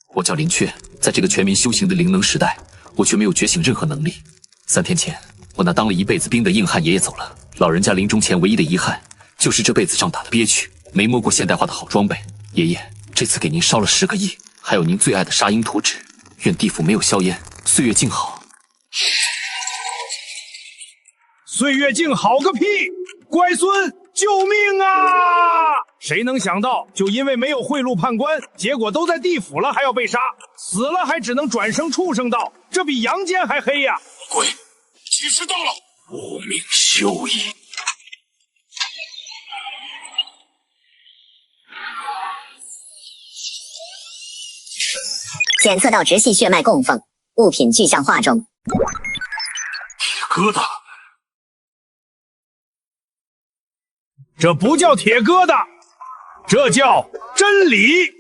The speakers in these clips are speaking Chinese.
我叫林雀，在这个全民修行的灵能时代，我却没有觉醒任何能力。3天前，我那当了一辈子兵的硬汉爷爷走了，老人家临终前唯一的遗憾，就是这辈子仗打得憋屈，没摸过现代化的好装备。爷爷，这次给您烧了10个亿，还有您最爱的沙鹰图纸。愿地府没有硝烟，岁月静好。岁月静好个屁！乖孙，救命啊！谁能想到，就因为没有贿赂判官，结果都在地府了，还要被杀，死了还只能转生畜生道，这比阳间还黑呀！鬼，吉时到了，无命休矣。检测到直系血脉供奉，物品具象化中。铁疙瘩，这不叫铁疙瘩，这叫真理。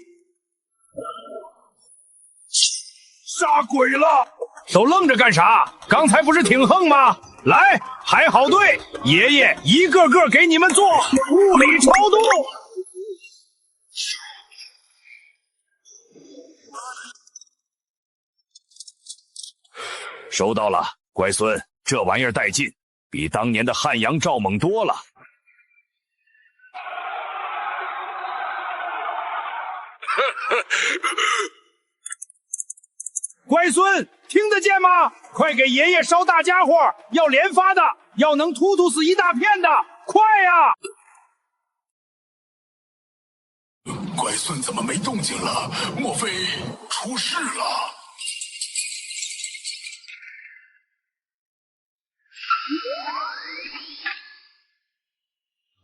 杀鬼了！都愣着干啥？刚才不是挺横吗？来，排好队，爷爷一个个给你们做物理超度。收到了，乖孙，这玩意儿带劲，比当年的汉阳赵猛多了。乖孙，听得见吗？快给爷爷烧大家伙，要连发的，要能突突死一大片的，快呀！乖孙怎么没动静了？莫非出事了？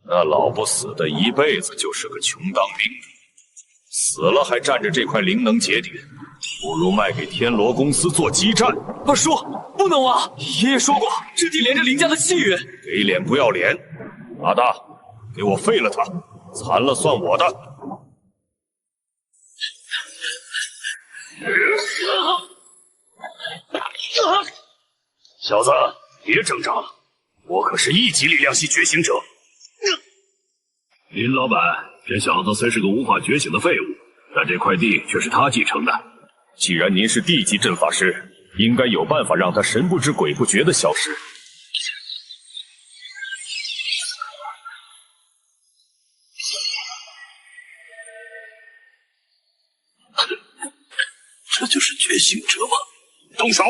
那老不死的一辈子就是个穷当兵的，死了还占着这块灵能节点，不如卖给天罗公司做基站。二叔，不能啊！爷爷说过，这地连着林家的气运。给脸不要脸！阿大，给我废了他，残了算我的。小子，别挣扎了，我可是1级力量系觉醒者。林老板，这小子虽是个无法觉醒的废物，但这块地却是他继承的。既然您是地级阵法师，应该有办法让他神不知鬼不觉的消失。这就是觉醒者吗？动手，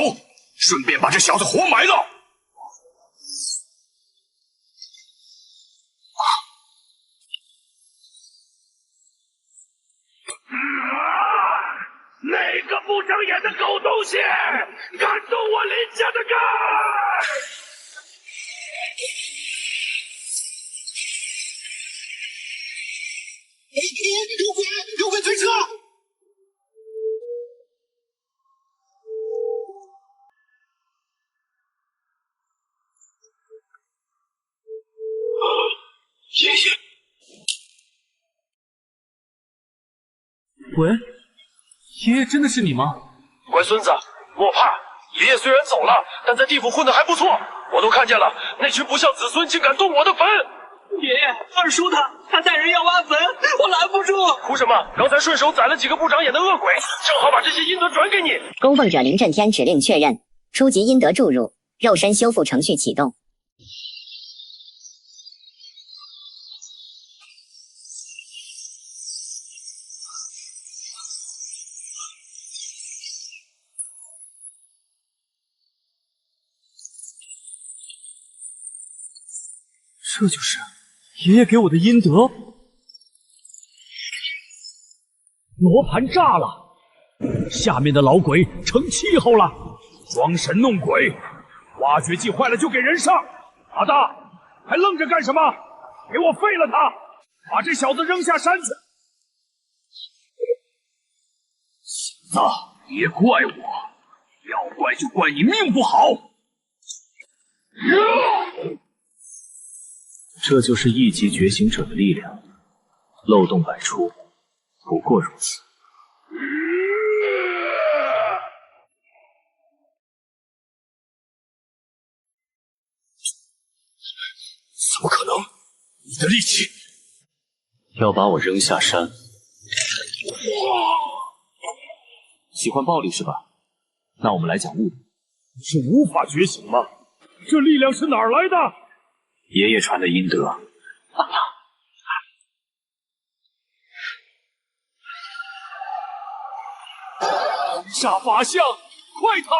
顺便把这小子活埋了！哪个不长眼的狗东西，敢动我林家的根？有鬼！有鬼！推车！爷爷，喂，爷爷真的是你吗？乖孙子，莫怕，爷爷虽然走了，但在地府混得还不错，我都看见了，那群不孝子孙竟敢动我的坟！爷爷，二叔他带人要挖坟，我拦不住。哭什么？刚才顺手宰了几个不长眼的恶鬼，正好把这些阴德转给你。供奉者林震天指令确认，初级阴德注入，肉身修复程序启动。这就是爷爷给我的阴德。罗盘炸了，下面的老鬼成气候了，装神弄鬼，挖掘机坏了就给人上。阿大，还愣着干什么？给我废了他，把这小子扔下山去。小子，别怪我，要怪就怪你命不好。这就是1级觉醒者的力量，漏洞百出，不过如此。怎么可能？你的力气要把我扔下山，喜欢暴力是吧？那我们来讲物理。是无法觉醒吗？这力量是哪儿来的？爷爷传的阴德。杀法相，快逃！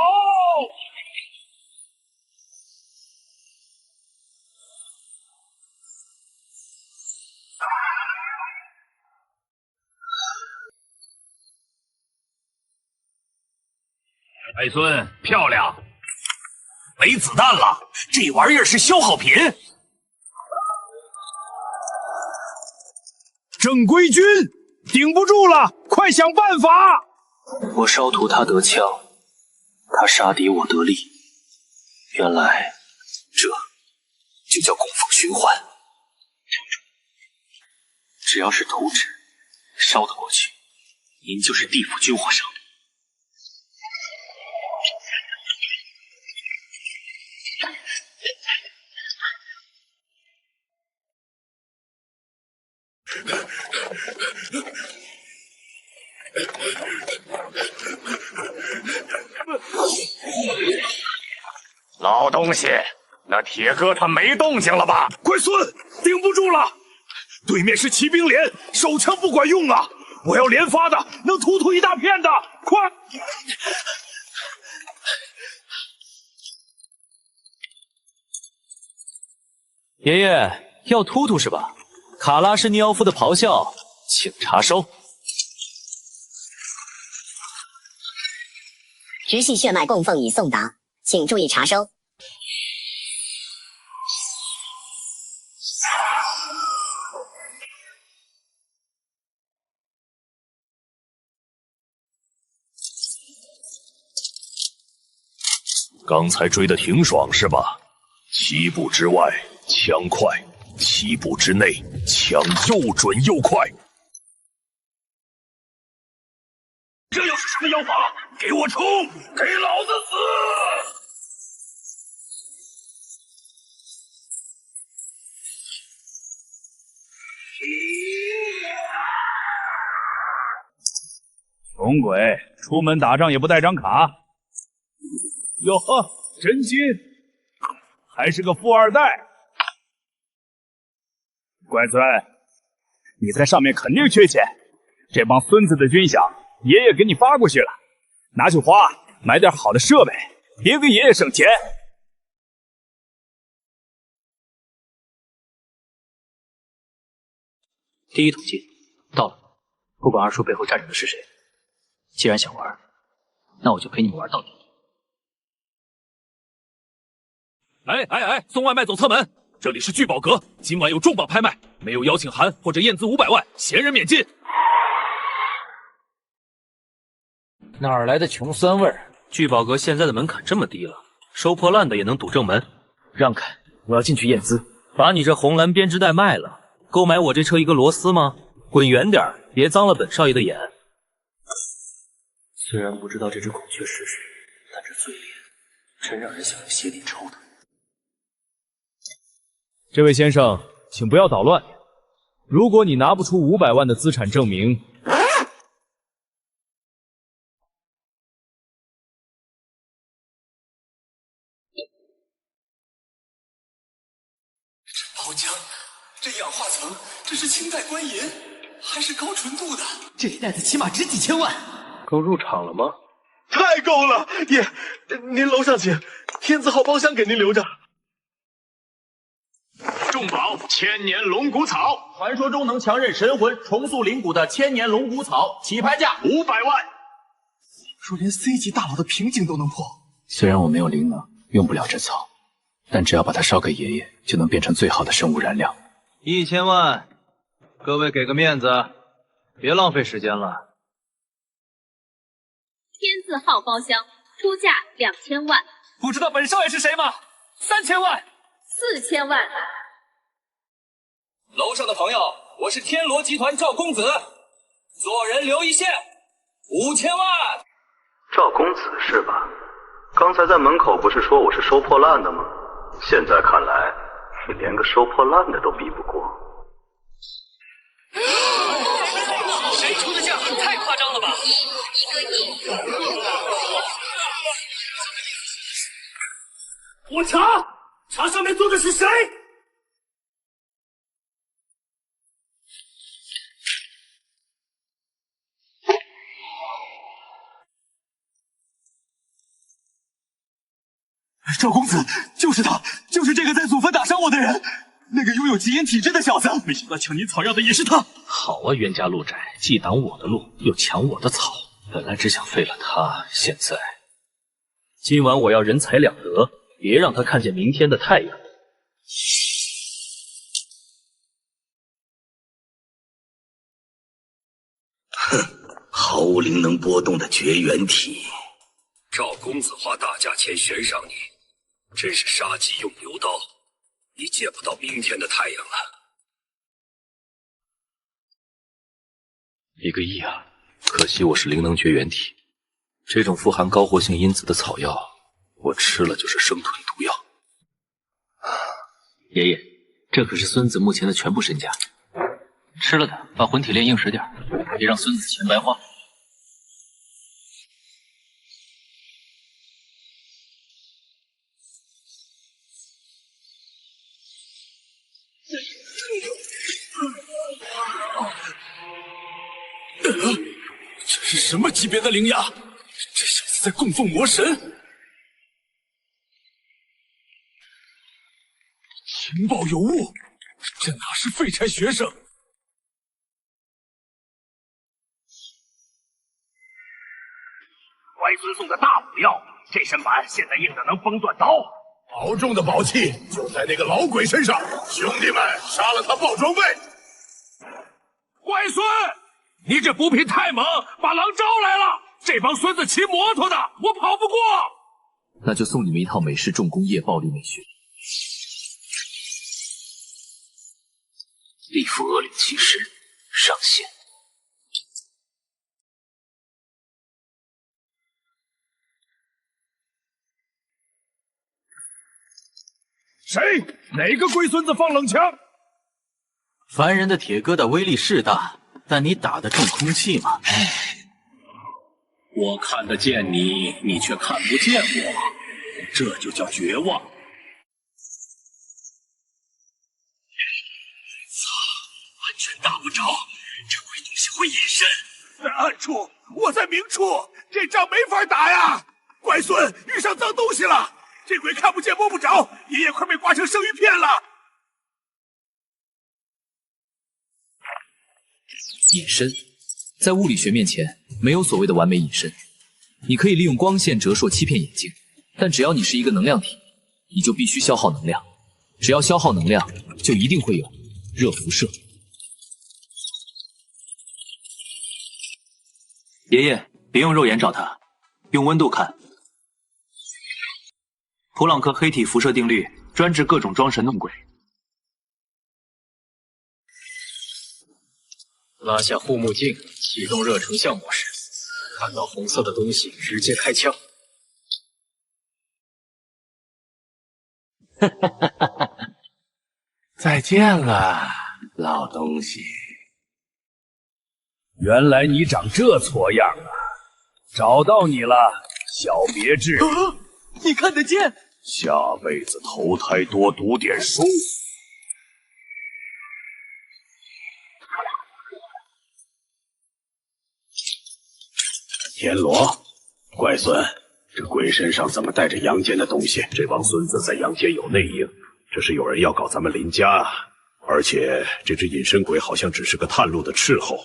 外孙，漂亮！没子弹了，这玩意儿是消耗品。正规军顶不住了，快想办法！我烧屠他得枪，他杀敌我得利。原来这就叫供奉循环。只要是图纸，烧得过去，您就是地府军火商。老东西，那铁哥他没动静了吧？乖孙，顶不住了！对面是骑兵连，手枪不管用啊！我要连发的，能突突一大片的，快！爷爷要突突是吧？卡拉什尼奥夫的咆哮，请查收。直系血脉供奉已送达，请注意查收。刚才追得挺爽是吧？7步之外枪快，7步之内枪又准又快。这又是什么妖法？给我冲！给老子死！穷鬼，出门打仗也不带张卡。哟呵，真金，还是个富二代。乖孙，你在上面肯定缺钱，这帮孙子的军饷，爷爷给你发过去了，拿去花，买点好的设备，别给爷爷省钱。第一桶金到了，不管二叔背后站着的是谁，既然想玩，那我就陪你们玩到底。哎，送外卖走侧门，这里是聚宝阁，今晚有重磅拍卖，没有邀请函或者验资500万，闲人免进。哪儿来的穷酸味儿？聚宝阁现在的门槛这么低了，收破烂的也能堵正门。让开，我要进去验资。把你这红蓝编织袋卖了，购买我这车一个螺丝吗？滚远点，别脏了本少爷的眼。虽然不知道这只孔雀是谁，但这嘴脸真让人想用鞋底抽他。这位先生，请不要捣乱。如果你拿不出500万的资产证明，包浆，这氧化层，这是清代官银，还是高纯度的。这一袋子起码值几千万。够入场了吗？太够了，爷，您楼上请，天字号包厢给您留着。重宝千年龙骨草，传说中能强韧神魂、重塑灵骨的千年龙骨草，起拍价500万。说连 C 级大佬的瓶颈都能破。虽然我没有灵能，用不了这草，但只要把它烧给爷爷，就能变成最好的生物燃料。1000万，各位给个面子，别浪费时间了。天字号包厢出价2000万，不知道本少爷是谁吗？3000万，4000万。楼上的朋友，我是天罗集团赵公子，做人留一线，5000万。赵公子是吧？刚才在门口不是说我是收破烂的吗？现在看来，你连个收破烂的都比不过。谁出的价太夸张了吧？我查上面坐的是谁？赵公子，就是他，就是这个在祖坟打伤我的人，那个拥有极阴体质的小子。没想到抢你草药的也是他。好啊，冤家路窄，既挡我的路，又抢我的草。本来只想废了他，现在今晚我要人财两得，别让他看见明天的太阳。哼，毫无灵能波动的绝缘体。赵公子花大价钱悬赏你，真是杀鸡用牛刀，你见不到明天的太阳了。1个亿啊！可惜我是灵能绝缘体，这种富含高活性因子的草药，我吃了就是生吞毒药。爷爷，这可是孙子目前的全部身家，吃了它，把魂体炼硬实点，别让孙子钱白花。这是什么级别的灵牙？这小子在供奉魔神！情报有误，这哪是废柴学生？乖孙送的大补药，这身板现在硬的能崩断刀。保重的宝器就在那个老鬼身上，兄弟们，杀了他报装备！乖孙，你这补品太猛，把狼招来了。这帮孙子骑摩托的，我跑不过。那就送你们一套美式重工业暴力美学。利夫恶灵骑士上线。谁？哪个龟孙子放冷枪？凡人的铁疙瘩威力是大，但你打得中空气吗？我看得见你，你却看不见我，这就叫绝望。完全打不着，这鬼东西会隐身。在暗处，我在明处，这仗没法打呀！乖孙遇上脏东西了。这鬼看不见摸不着，爷爷快被刮成生鱼片了。隐身，在物理学面前，没有所谓的完美隐身。你可以利用光线折射欺骗眼睛，但只要你是一个能量体，你就必须消耗能量。只要消耗能量，就一定会有热辐射。爷爷，别用肉眼找它，用温度看。普朗克黑体辐射定律专治各种装神弄鬼。拉下护目镜，启动热成像模式，看到红色的东西直接开枪。再见了，老东西。原来你长这撮样啊！找到你了，小别致。你看得见？下辈子投胎多读点书。田螺，乖孙，这鬼身上怎么带着阳间的东西？这帮孙子在阳间有内应，这是有人要搞咱们林家啊！而且这只隐身鬼好像只是个探路的斥候。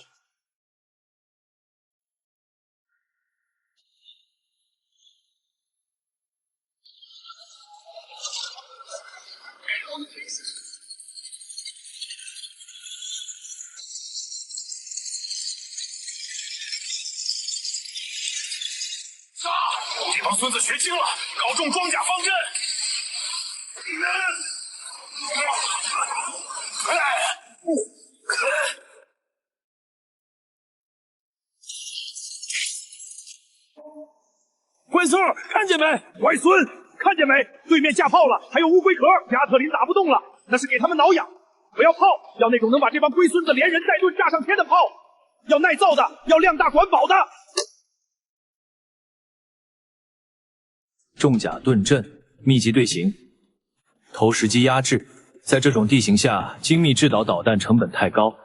这帮孙子学精了，搞中装甲方阵。龟孙看见没？乖孙看见没？对面架炮了，还有乌龟壳，加特林打不动了，那是给他们挠痒。不要炮，要那种能把这帮龟孙子连人带盾炸上天的炮，要耐造的，要量大管饱的。重甲盾阵密集队形，投石机压制。在这种地形下，精密制导导弹成本太高，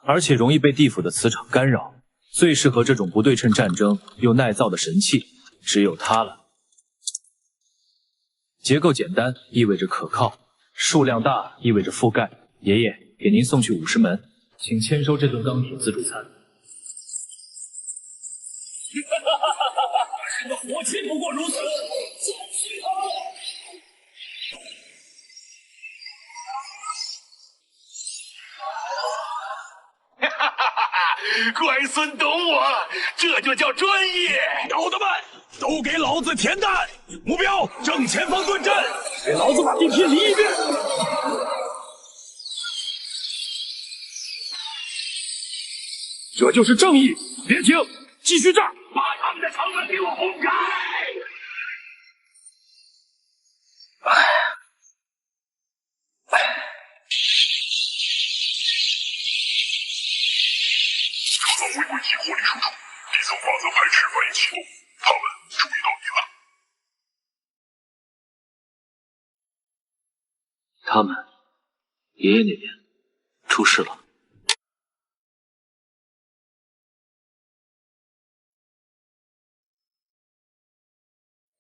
而且容易被地府的磁场干扰。最适合这种不对称战争又耐造的神器，只有它了。结构简单意味着可靠，数量大意味着覆盖。爷爷，给您送去50门，请签收这顿钢铁自助餐。你的火器不过如此。乖孙懂我，这就叫专业。小的们，都给老子填弹！目标正前方盾阵，给老子把地皮理一遍。这就是正义！别停，继续炸，把他们的城门给我轰开！微轨体火力输出，底层法则排斥反应启动，他们注意到你了。他们，爷爷那边出事了。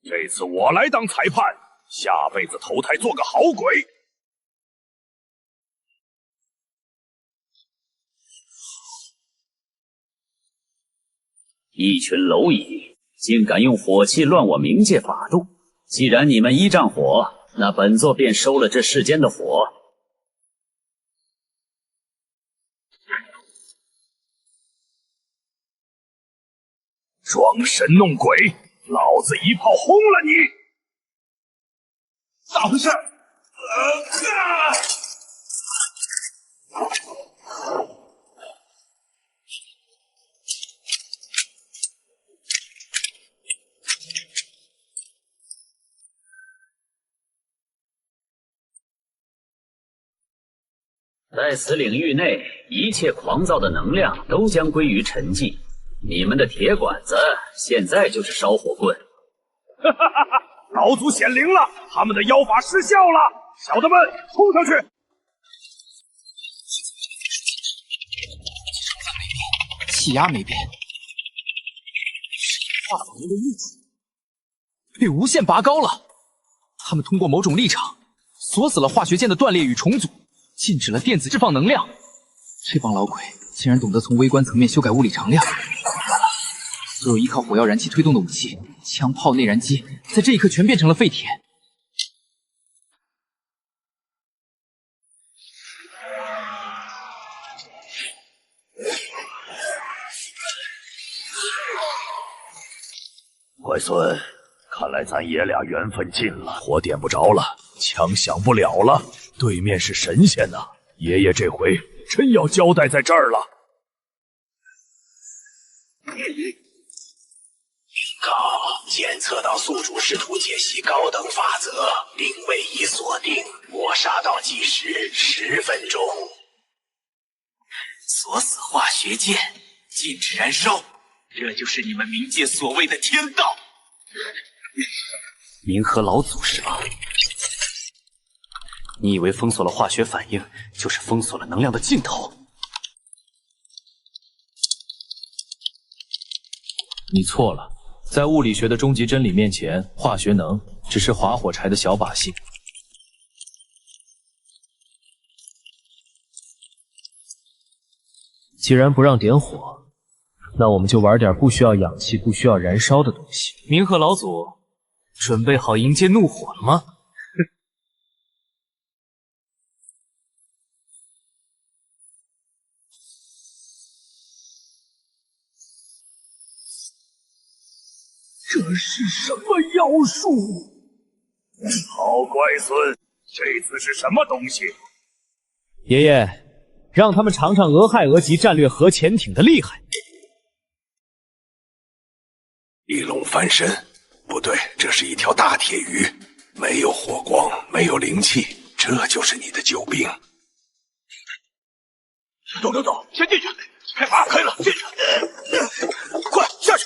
这次我来当裁判，下辈子投胎做个好鬼。一群蝼蚁，竟敢用火器乱我冥界法度！既然你们依仗火，那本座便收了这世间的火。装神弄鬼，老子一炮轰了你！咋回事？在此领域内，一切狂躁的能量都将归于沉寂。你们的铁管子现在就是烧火棍。哈哈哈哈！老祖显灵了，他们的妖法失效了！小的们，冲上去！气压没变，化反应的阈值被无限拔高了。他们通过某种立场锁死了化学键的断裂与重组，禁止了电子释放能量。这帮老鬼竟然懂得从微观层面修改物理常量。所有依靠火药燃气推动的武器，枪炮、内燃机，在这一刻全变成了废铁。乖孙，看来咱爷俩缘分尽了，火点不着了，枪响不了了。对面是神仙呐，爷爷这回真要交代在这儿了。告检测到宿主试图解析高等法则，并位移锁定，抹杀倒计时10分钟。锁死化学键，禁止燃烧，这就是你们冥界所谓的天道。冥河老祖是吧？你以为封锁了化学反应，就是封锁了能量的尽头？你错了，在物理学的终极真理面前，化学能只是划火柴的小把戏。既然不让点火，那我们就玩点不需要氧气、不需要燃烧的东西。冥河老祖，准备好迎接怒火了吗？这是什么妖术？好乖孙，这次是什么东西？爷爷，让他们尝尝俄亥俄级战略核潜艇的厉害。翼龙翻身，不对，这是一条大铁鱼，没有火光，没有灵气，这就是你的救兵。走，先进去，开爬，可以了，进去，快下去。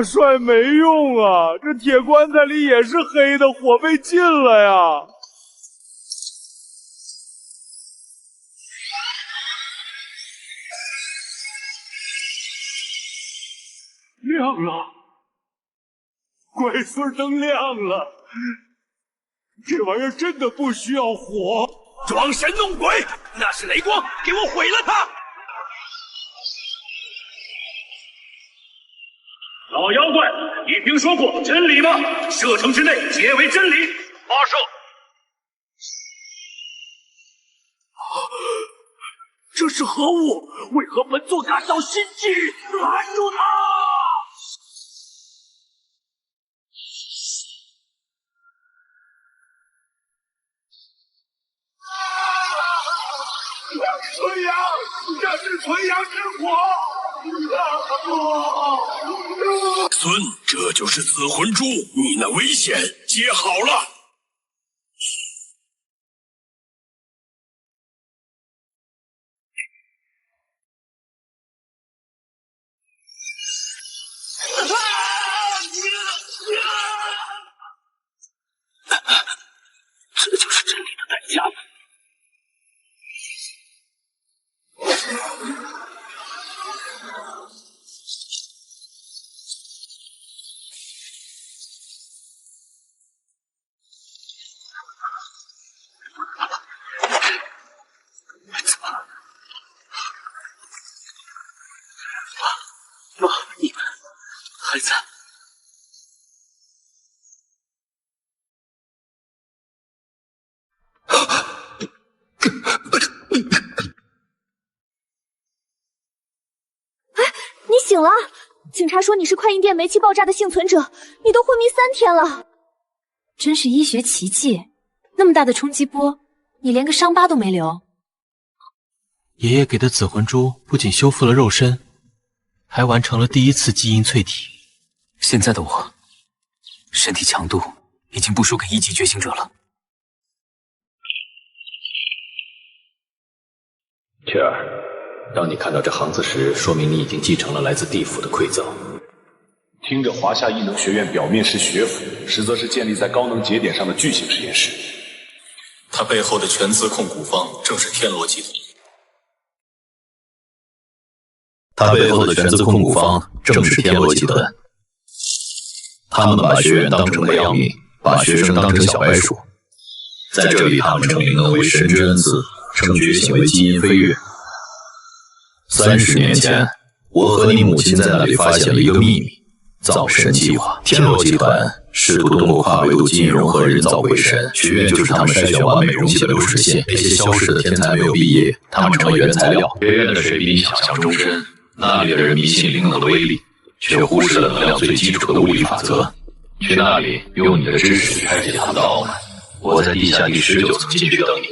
大帅没用啊，这铁棺材里也是黑的，火被禁了呀。亮了，怪孙灯亮了，这玩意儿真的不需要火。装神弄鬼，那是雷光，给我毁了它！老妖怪，你听说过真理吗？射程之内皆为真理。发射！这是何物？为何本座感到心悸？拦住他！纯阳，这是纯阳之火！孙，这就是死魂珠，你那危险接好了。这就是真理的代价。妈，你们还在？你醒了！警察说你是快印店煤气爆炸的幸存者，你都昏迷3天了。真是医学奇迹！那么大的冲击波，你连个伤疤都没留。爷爷给的紫魂珠不仅修复了肉身，还完成了第1次基因淬体。现在的我，身体强度已经不输给1级觉醒者了。雀儿，当你看到这行字时，说明你已经继承了来自地府的馈赠。听着，华夏异能学院表面是学府，实则是建立在高能节点上的巨型实验室。它背后的全资控股方正是天罗集团。他背后的全资控股方正是天罗集团。他们把学院当成了要命，把学生当成小白鼠。在这里，他们称灵能为神之恩赐，称觉醒为基因飞跃。30年前，我和你母亲在那里发现了一个秘密：造神计划。天罗集团试图通过跨维度基因融合人造鬼神，学院就是他们筛选完美容器的流水线。那些消失的天才没有毕业，他们成了原材料。学院的水比你想象中深，那里的人迷信灵能的威力，却忽视了能量最基础的物理法则。去那里，用你的知识去开解他们的傲慢。我在地下第19层进去等你。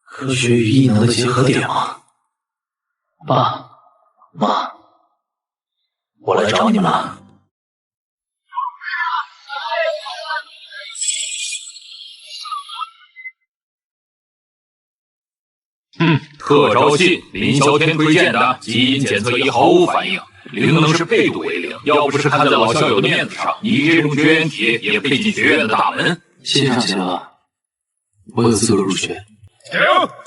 科学与异能的结合点吗？爸妈，我来找你们了。特招信，林霄天推荐的，基因检测仪毫无反应，灵能是倍度为零。要不是看在老校友的面子上，你这种绝缘体也配进学院的大门。谢上行了，我有资格入学。停！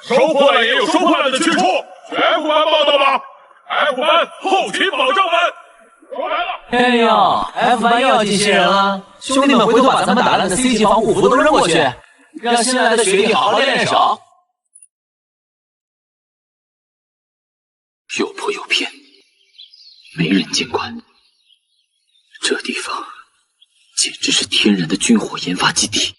收破烂也有收破烂的去处。F 班报道吧 ，F 班后勤保障班。说来了。哎呦 ，F 班又要进新人了，兄弟们回头把咱们打烂的 C 级防护服都扔过去，让新来的学弟好好练练手。有破有骗，没人监管。这地方简直是天然的军火研发基地。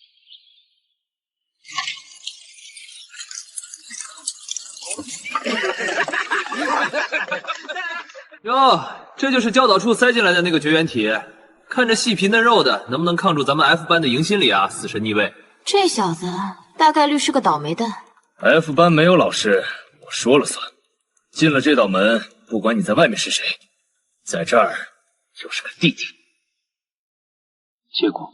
哟，这就是教导处塞进来的那个绝缘体，看着细皮嫩肉的，能不能抗住咱们 F 班的迎新礼啊？死神逆位，这小子大概率是个倒霉蛋。F 班没有老师，我说了算。进了这道门，不管你在外面是谁，在这儿就是个弟弟。结果，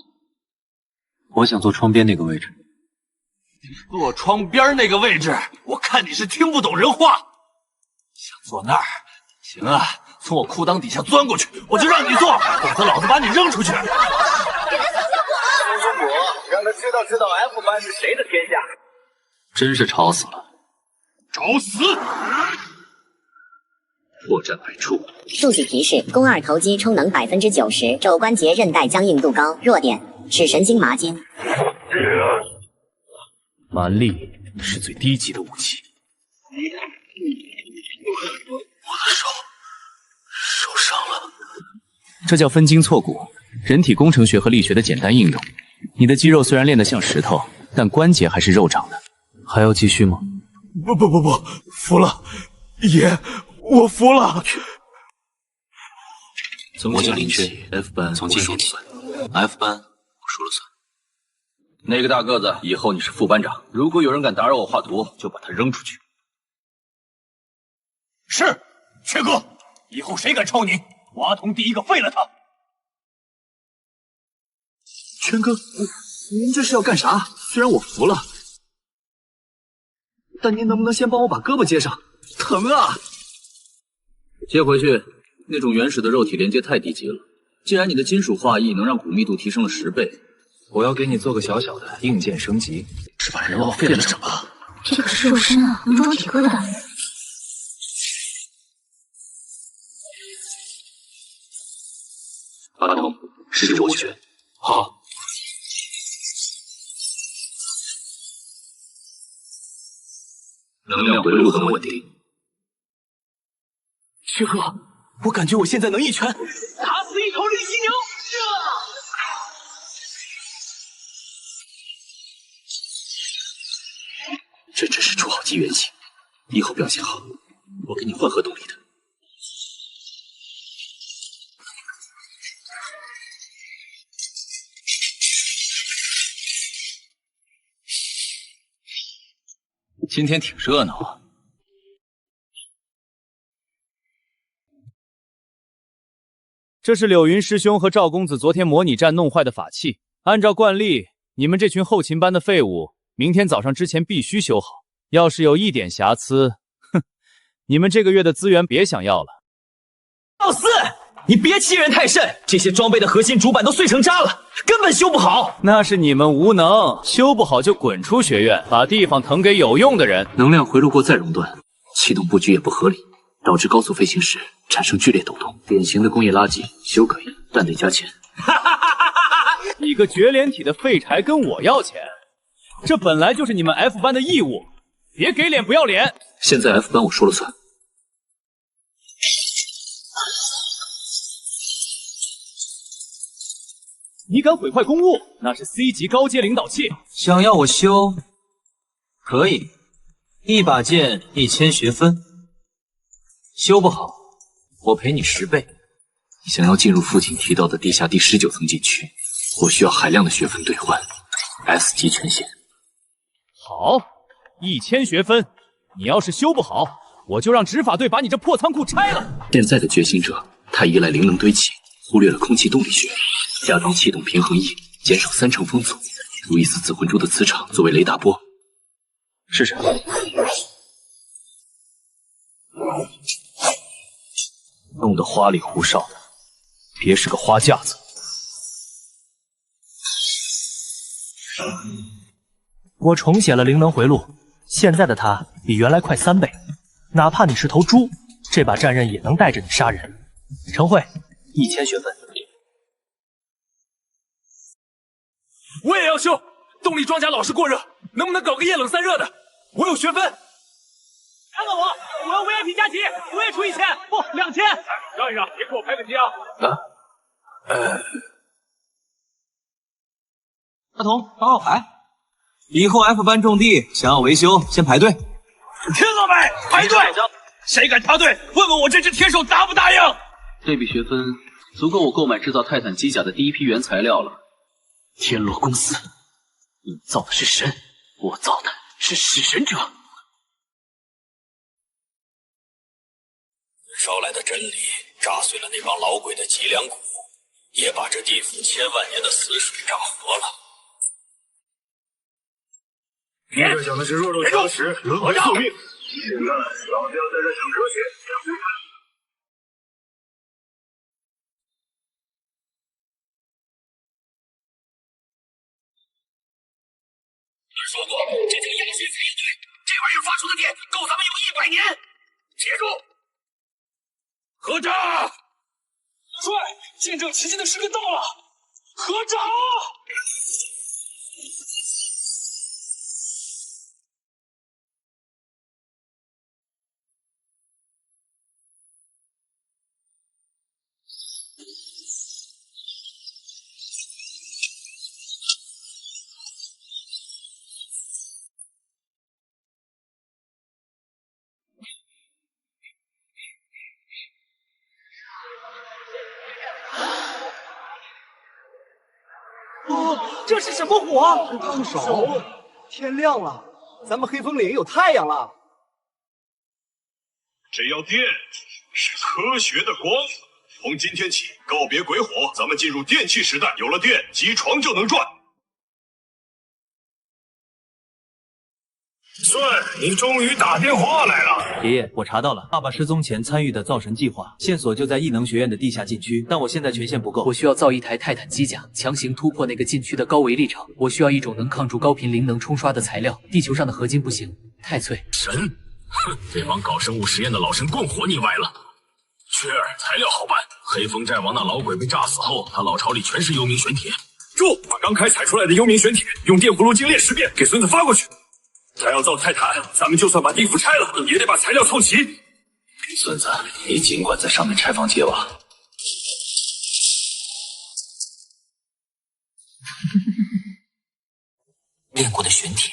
我想坐窗边那个位置。坐窗边那个位置，我看你是听不懂人话。想坐那儿，行啊，从我裤裆底下钻过去，我就让你做，否则老子把你扔出去。松松果，让他知道 F 班是谁的天下。真是吵死了！找死！破绽百出。数据提示：肱二头肌充能90%，肘关节韧带僵硬度高。弱点：尺神经麻筋。蛮力是最低级的武器。我的手受伤了。这叫分筋错骨，人体工程学和力学的简单应用。你的肌肉虽然练得像石头，但关节还是肉长的。还要继续吗？不，服了，爷，我服了。我叫林缺 ，F 班从今天起 ，F 班我说了算。那个大个子，以后你是副班长，如果有人敢打扰我画图，就把他扔出去。是，缺哥，以后谁敢抄你，华佗第一个废了他。圈哥，您这是要干啥？虽然我服了，但您能不能先帮我把胳膊接上？疼啊！接回去，那种原始的肉体连接太低级了。既然你的金属化翼能让骨密度提升了10倍，我要给你做个小小的硬件升级。是把人往废了整吧？这可是肉身啊，能装铁疙瘩。阿童，试着我拳。好。能量回路很稳定。薛哥，我感觉我现在能一拳打死一头李犀牛。这只是出好机原型，以后表现好，我给你混合动力的。今天挺热闹啊。这是柳云师兄和赵公子昨天模拟战弄坏的法器，按照惯例，你们这群后勤班的废物，明天早上之前必须修好。要是有一点瑕疵，哼，你们这个月的资源别想要了。赵四，你别欺人太甚，这些装备的核心主板都碎成渣了，根本修不好。那是你们无能，修不好就滚出学院，把地方腾给有用的人。能量回路过再熔断，气动布局也不合理，导致高速飞行时产生剧烈抖动，典型的工业垃圾，修可以，但得加钱。你个绝缘体的废柴跟我要钱，这本来就是你们 F 班的义务，别给脸不要脸。现在 F 班我说了算。你敢毁坏公务，那是 C 级高阶领导器。想要我修，可以，一把剑1000学分，修不好，我赔你10倍。想要进入父亲提到的地下第19层禁区，我需要海量的学分兑换 S 级权限。好，1000学分，你要是修不好，我就让执法队把你这破仓库拆了。现在的觉醒者太依赖灵能堆砌，忽略了空气动力学。加装气动平衡翼，减少3成风阻，如意寺紫魂珠的磁场作为雷达波。试试。弄得花里胡哨的，别是个花架子。我重写了灵能回路，现在的他比原来快3倍。哪怕你是头猪，这把战刃也能带着你杀人。陈慧，1000学分。我也要修，动力装甲老是过热，能不能搞个液冷散热的？我有学分。看看我要 VIP 加急，我也出1000，不2000。让一让，别给我拍个机啊！阿童，帮我排。以后 F 班种地想要维修，先排队。听到没？排队！谁敢插队？问问我这只天兽答不答应？这笔学分足够我购买制造泰坦机甲的第一批原材料了。天罗公司，你造的是神，我造的是弑神者。捎来的真理炸碎了那帮老鬼的脊梁骨，也把这地府千万年的死水涨活了。这讲的是弱肉强食，轮回宿命。现在老子要在这场热血。说过，这叫亚血采药队，这玩意儿发出的电够咱们用100年。记住，合掌！帅，见证奇迹的时刻到了，合掌！这是什么火？烫手！天亮了，咱们黑风岭有太阳了。只要电是科学的光，从今天起告别鬼火，咱们进入电气时代。有了电，机床就能转。孙，你终于打电话来了。爷爷，我查到了爸爸失踪前参与的造神计划，线索就在异能学院的地下禁区，但我现在权限不够，我需要造一台泰坦机甲，强行突破那个禁区的高维力场。我需要一种能抗住高频灵能冲刷的材料，地球上的合金不行，太脆。神，哼，这帮搞生物实验的老神棍活腻歪了。雀儿，材料好办。黑风寨王那老鬼被炸死后，他老巢里全是幽冥玄铁。住！把刚开采出来的幽冥玄铁用电葫芦精炼10遍，给孙子发过去。他要造泰坦，咱们就算把地府拆了，也得把材料凑齐。孙子，你尽管在上面拆房揭瓦。炼过的玄铁，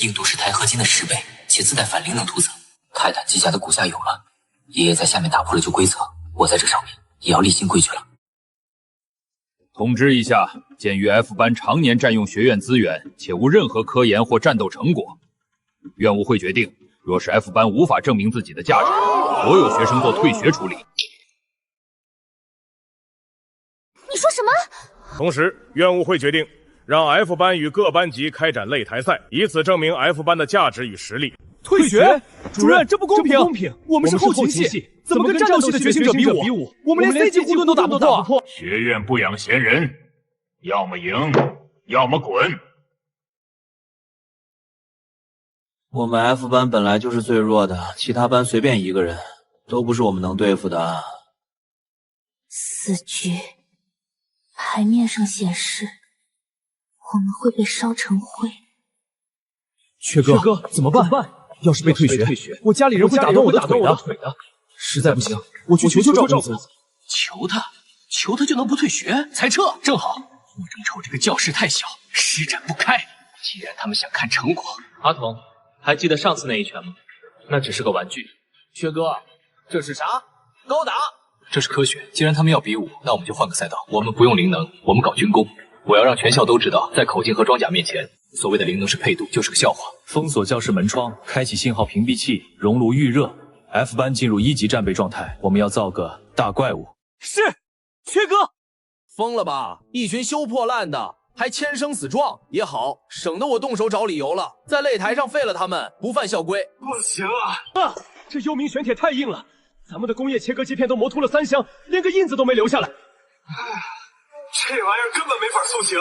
硬度是钛合金的10倍，且自带反灵能涂层。泰坦机甲的骨架有了，爷爷在下面打破了旧规则，我在这上面也要立新规矩了。通知一下，鉴于 F 班常年占用学院资源，且无任何科研或战斗成果，院务会决定，若是 F 班无法证明自己的价值，所有学生做退学处理。你说什么？同时，院务会决定让 F 班与各班级开展擂台赛，以此证明 F 班的价值与实力。退学？主任，这不公平！我们是后勤系，怎么跟战斗系的觉醒者比武？我们连 C 级护盾都打不破。学院不养闲人，要么赢，要么滚。我们 F 班本来就是最弱的，其他班随便一个人都不是我们能对付的。死局，牌面上显示我们会被烧成灰。雀哥，怎么办？要是被退学，我家里人会打断我的腿的。实在不行，我去求赵公子。求他就能不退学？才撤，正好。我正愁这个教室太小，施展不开。既然他们想看成果，阿童，还记得上次那一拳吗？那只是个玩具。薛哥，这是啥？高达？这是科学。既然他们要比武，那我们就换个赛道。我们不用灵能，我们搞军工。我要让全校都知道，在口径和装甲面前，所谓的灵能是配度，就是个笑话。封锁教室门窗，开启信号屏蔽器，熔炉预热。F 班进入1级战备状态，我们要造个大怪物。是，薛哥。疯了吧？一群修破烂的，还签生死状也好，省得我动手找理由了。在擂台上废了他们，不犯校规。不行啊！这幽冥玄铁太硬了，咱们的工业切割机片都磨秃了3箱，连个印子都没留下来。这玩意儿根本没法塑形。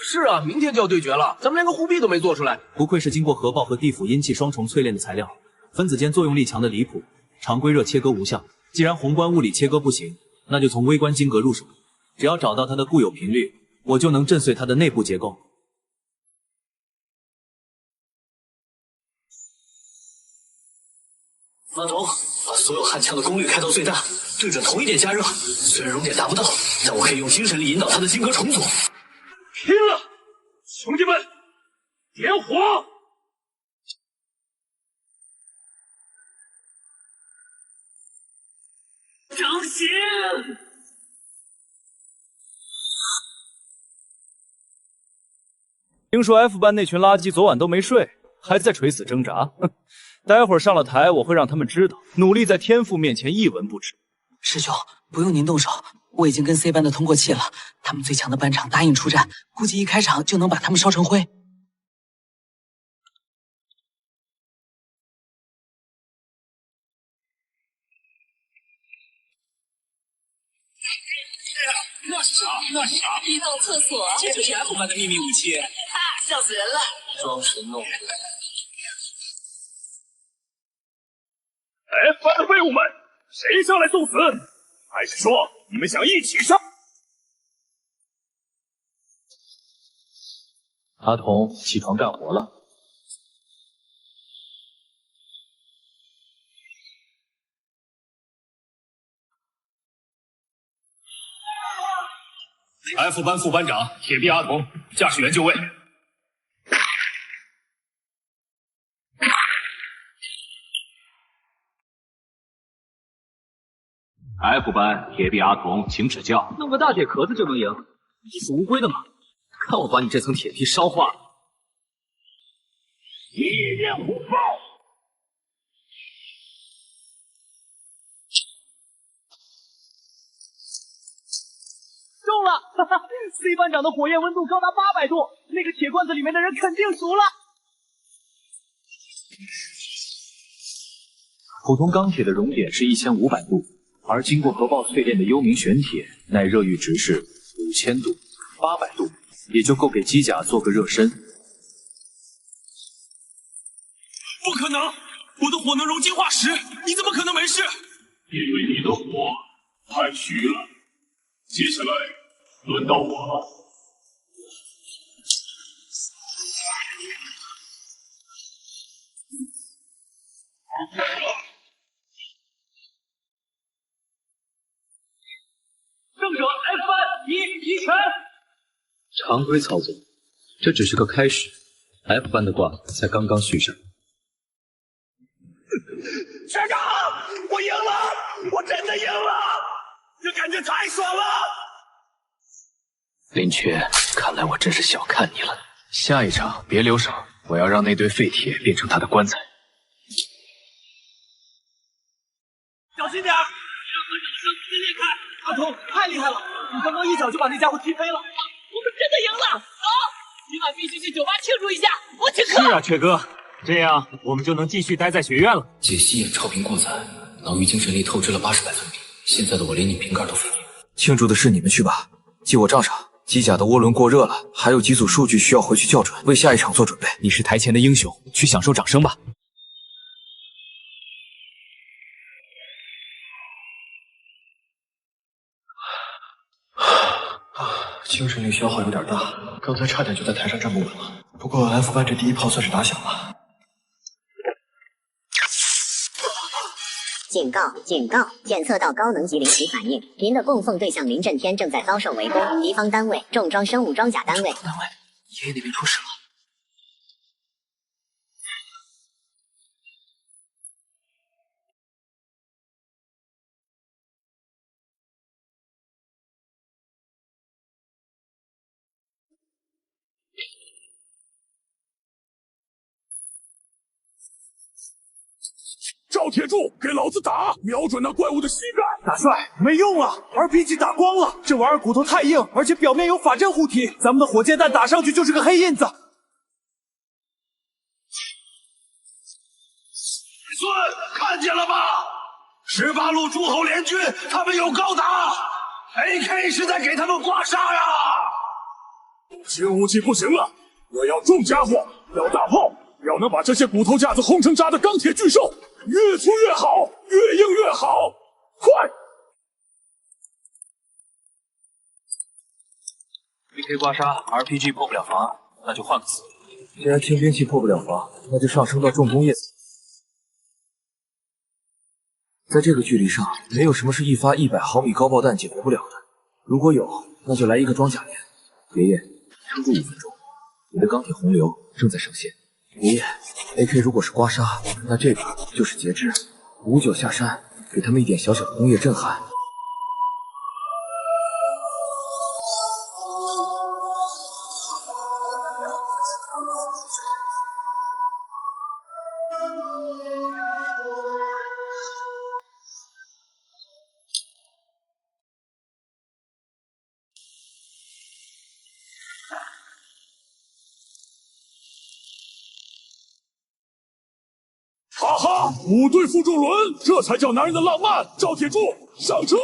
是啊，明天就要对决了，咱们连个护臂都没做出来。不愧是经过核爆和地府阴气双重淬炼的材料，分子间作用力强的离谱，常规热切割无效。既然宏观物理切割不行，那就从微观晶格入手。只要找到它的固有频率，我就能震碎它的内部结构。马童，把所有焊枪的功率开到最大，对准同一点加热。虽然熔点达不到，但我可以用精神力引导它的晶格重组。拼了，兄弟们，点火！张醒！听说 F 班那群垃圾昨晚都没睡，还在垂死挣扎。哼，待会儿上了台，我会让他们知道，努力在天赋面前一文不值。师兄，不用您动手，我已经跟 C 班的通过气了，他们最强的班长答应出战，估计一开场就能把他们烧成灰。那是啥？那啥，移动厕所，这就是 F 班的秘密武器。哈，笑死人了！装神弄鬼。F 班的废物们，谁上来送死？还是说你们想一起上？阿童，起床干活了。F 班副班长铁臂阿童，驾驶员就位。F 班铁臂阿童，请指教。弄个大铁壳子就能赢？你是乌龟的吗？看我把你这层铁皮烧化了！意念虎豹。中了！哈哈 ，C 班长的火焰温度高达800度，那个铁罐子里面的人肯定熟了。普通钢铁的熔点是1500度，而经过核爆淬炼的幽冥玄铁，耐热阈值是5000度，800度，也就够给机甲做个热身。不可能！我的火能融进化石，你怎么可能没事？因为你的火太虚了。接下来轮到我了。胜者 F 班提拳。常规操作，这只是个开始。F 班的卦才刚刚续上。学长，我赢了，我真的赢了，这感觉太爽了！林缺，看来我真是小看你了。下一场别留手，我要让那堆废铁变成他的棺材。小心点，任何掌声先裂开。阿童，太厉害了，你刚刚一脚就把那家伙踢飞了。我们真的赢了！走，今晚必须去酒吧庆祝一下，我请客。是啊，缺哥，这样我们就能继续待在学院了。解析眼超频过载，脑域精神力透支了80%，现在的我连拧瓶盖都费力。庆祝的事你们去吧，记我账上。机甲的涡轮过热了，还有几组数据需要回去校准，为下一场做准备。你是台前的英雄，去享受掌声吧。精神力消耗有点大，刚才差点就在台上站不稳了。不过 F 班这第一炮算是打响了。警告！警告！检测到高能级临时反应，您的供奉对象林震天正在遭受围攻，敌方单位重装生物装甲单位。爷爷那边出事了。赵铁柱，给老子打！瞄准那怪物的膝盖！大帅，没用啊 ，RPG 打光了，这玩意儿骨头太硬，而且表面有法阵护体，咱们的火箭弹打上去就是个黑印子。孙，看见了吧？18路诸侯联军，他们有高达 ，AK 是在给他们刮痧呀！轻武器不行了，我要重家伙，要大炮，要能把这些骨头架子轰成渣的钢铁巨兽。越粗越好，越硬越好，快 ！AK 刮痧 ，RPG 破不了防，那就换个思路。既然轻兵器破不了防，那就上升到重工业。在这个距离上，没有什么是一发100毫米高爆弹解决不了的。如果有，那就来一个装甲连。爷爷，撑住5分钟，你的钢铁洪流正在上线。爷爷 ，AK 如果是刮痧，那这个就是截肢。59下山，给他们一点小小的工业震撼。哈哈，5对负重轮，这才叫男人的浪漫！赵铁柱，上车！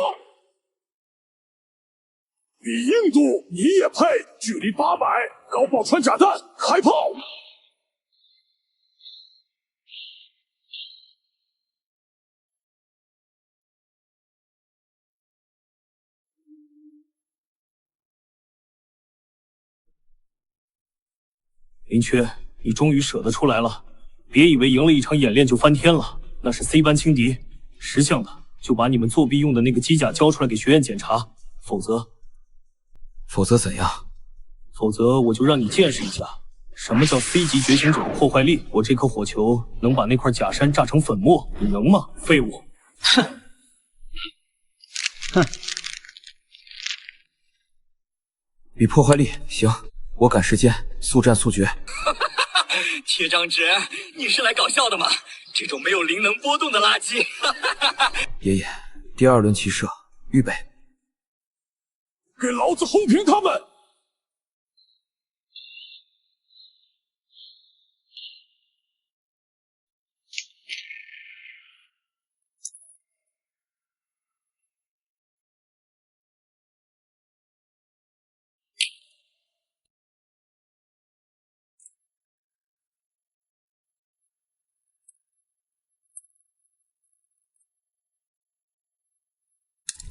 比硬度你也配？距离800，高爆穿炸弹，开炮！林缺，你终于舍得出来了。别以为赢了一场演练就翻天了，那是 C 班轻敌。识相的就把你们作弊用的那个机甲交出来给学院检查，否则怎样？否则我就让你见识一下什么叫 C 级觉醒者的破坏力。我这颗火球能把那块假山炸成粉末，你能吗，废物？哼！比破坏力行，我赶时间，速战速决。贴张纸，你是来搞笑的吗？这种没有灵能波动的垃圾！爷爷，第2轮齐射，预备，给老子轰平他们！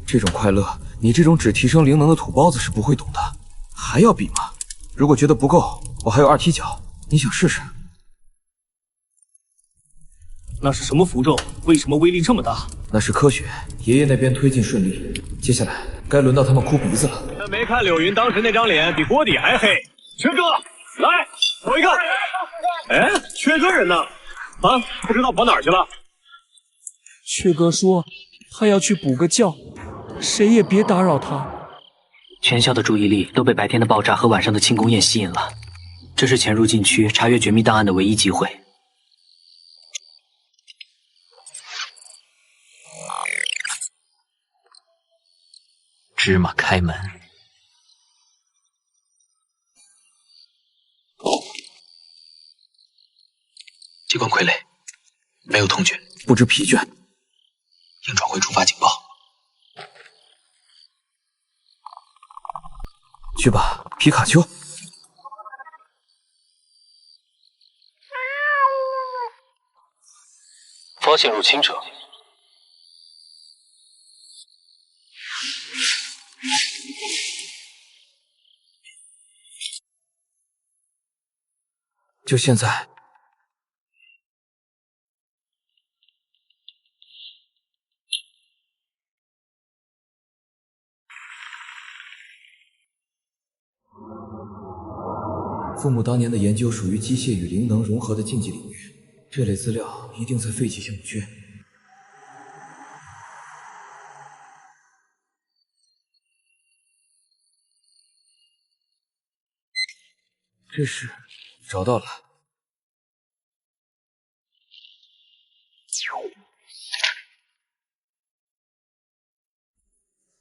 这种快乐，你这种只提升灵能的土包子是不会懂的。还要比吗？如果觉得不够，我还有2踢脚，你想试试？那是什么符咒？为什么威力这么大？那是科学。爷爷那边推进顺利，接下来该轮到他们哭鼻子了。真没看柳云当时那张脸比锅底还黑。缺哥，来，走一个。哎，缺哥人呢？啊，不知道跑哪儿去了。缺哥说他要去补个觉，谁也别打扰他。全校的注意力都被白天的爆炸和晚上的庆功宴吸引了，这是潜入禁区查阅绝密档案的唯一机会。芝麻开门。机关傀儡，没有痛觉，不知疲倦，应转回触发警报。去吧，皮卡丘。发现入侵者。就现在。父母当年的研究属于机械与灵能融合的竞技领域，这类资料一定在废弃项目区。这是找到了。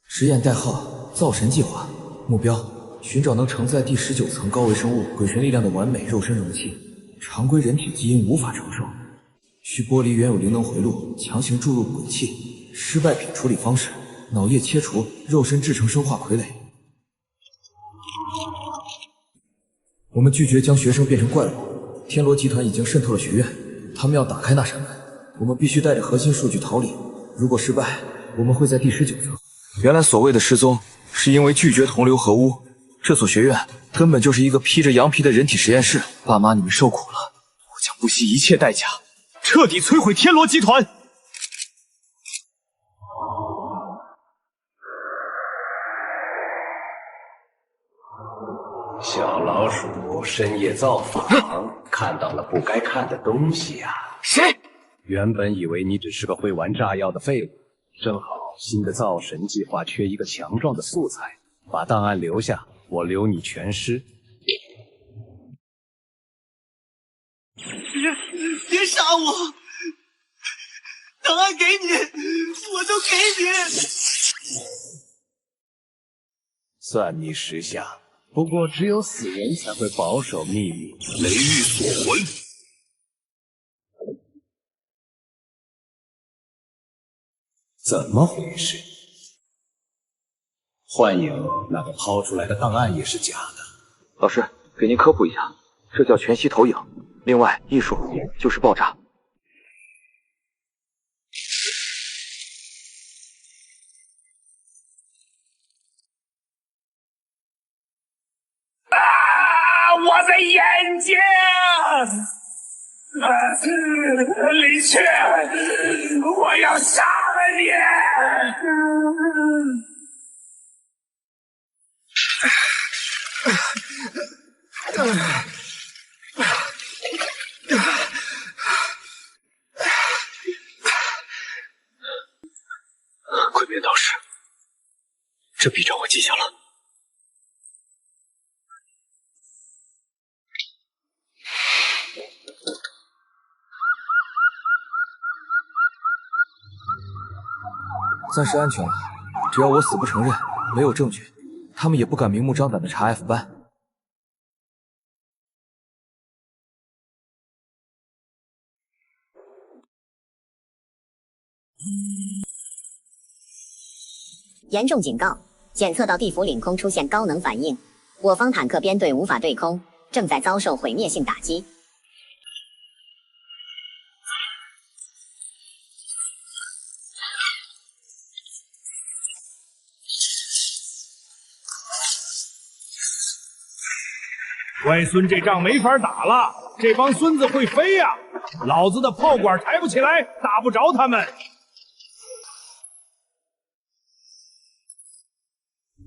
实验代号“造神计划”，目标。寻找能承载第19层高维生物鬼神力量的完美肉身容器，常规人体基因无法承受，需剥离原有灵能回路，强行注入鬼气。失败品处理方式：脑叶切除，肉身制成生化傀儡。我们拒绝将学生变成怪物。天罗集团已经渗透了学院，他们要打开那扇门，我们必须带着核心数据逃离。如果失败，我们会在第19层。原来所谓的失踪，是因为拒绝同流合污。这所学院根本就是一个披着羊皮的人体实验室，爸妈你们受苦了，我将不惜一切代价，彻底摧毁天罗集团。小老鼠深夜造访，看到了不该看的东西呀！谁？原本以为你只是个会玩炸药的废物，正好新的造神计划缺一个强壮的素材，把档案留下。我留你全尸。别杀我！档案给你，我都给你。算你识相，不过只有死人才会保守秘密。雷狱锁魂。怎么回事？幻影那个抛出来的档案也是假的。老师，给您科普一下，这叫全息投影。另外，艺术就是爆炸。我的眼睛！林雀，我要杀了你！诡辩导师，这笔账我记下了。暂时安全了，只要我死不承认，没有证据，他们也不敢明目张胆的查 F 班。严重警告，检测到地府领空出现高能反应，我方坦克编队无法对空，正在遭受毁灭性打击。乖孙这仗没法打了，这帮孙子会飞呀！老子的炮管抬不起来，打不着他们。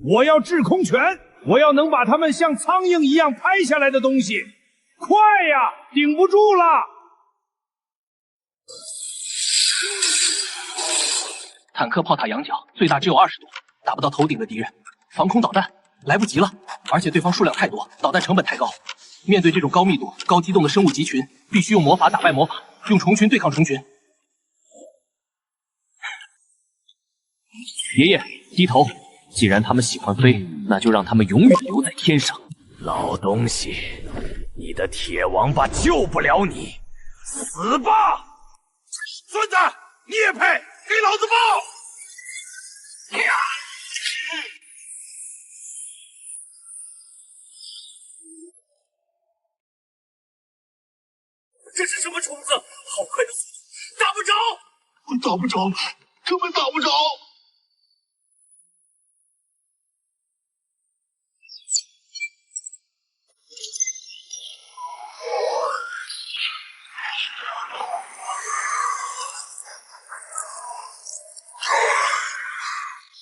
我要制空权，我要能把他们像苍蝇一样拍下来的东西。快呀，顶不住了！坦克炮塔仰角最大只有20度，打不到头顶的敌人。防空导弹来不及了，而且对方数量太多，导弹成本太高。面对这种高密度、高机动的生物集群，必须用魔法打败魔法，用虫群对抗虫群。爷爷，低头。既然他们喜欢飞，那就让他们永远留在天上。老东西，你的铁王八救不了你，死吧！孙子，你也配？给老子爆！这是什么虫子？好快的速度，打不着！我打不着，根本打不着。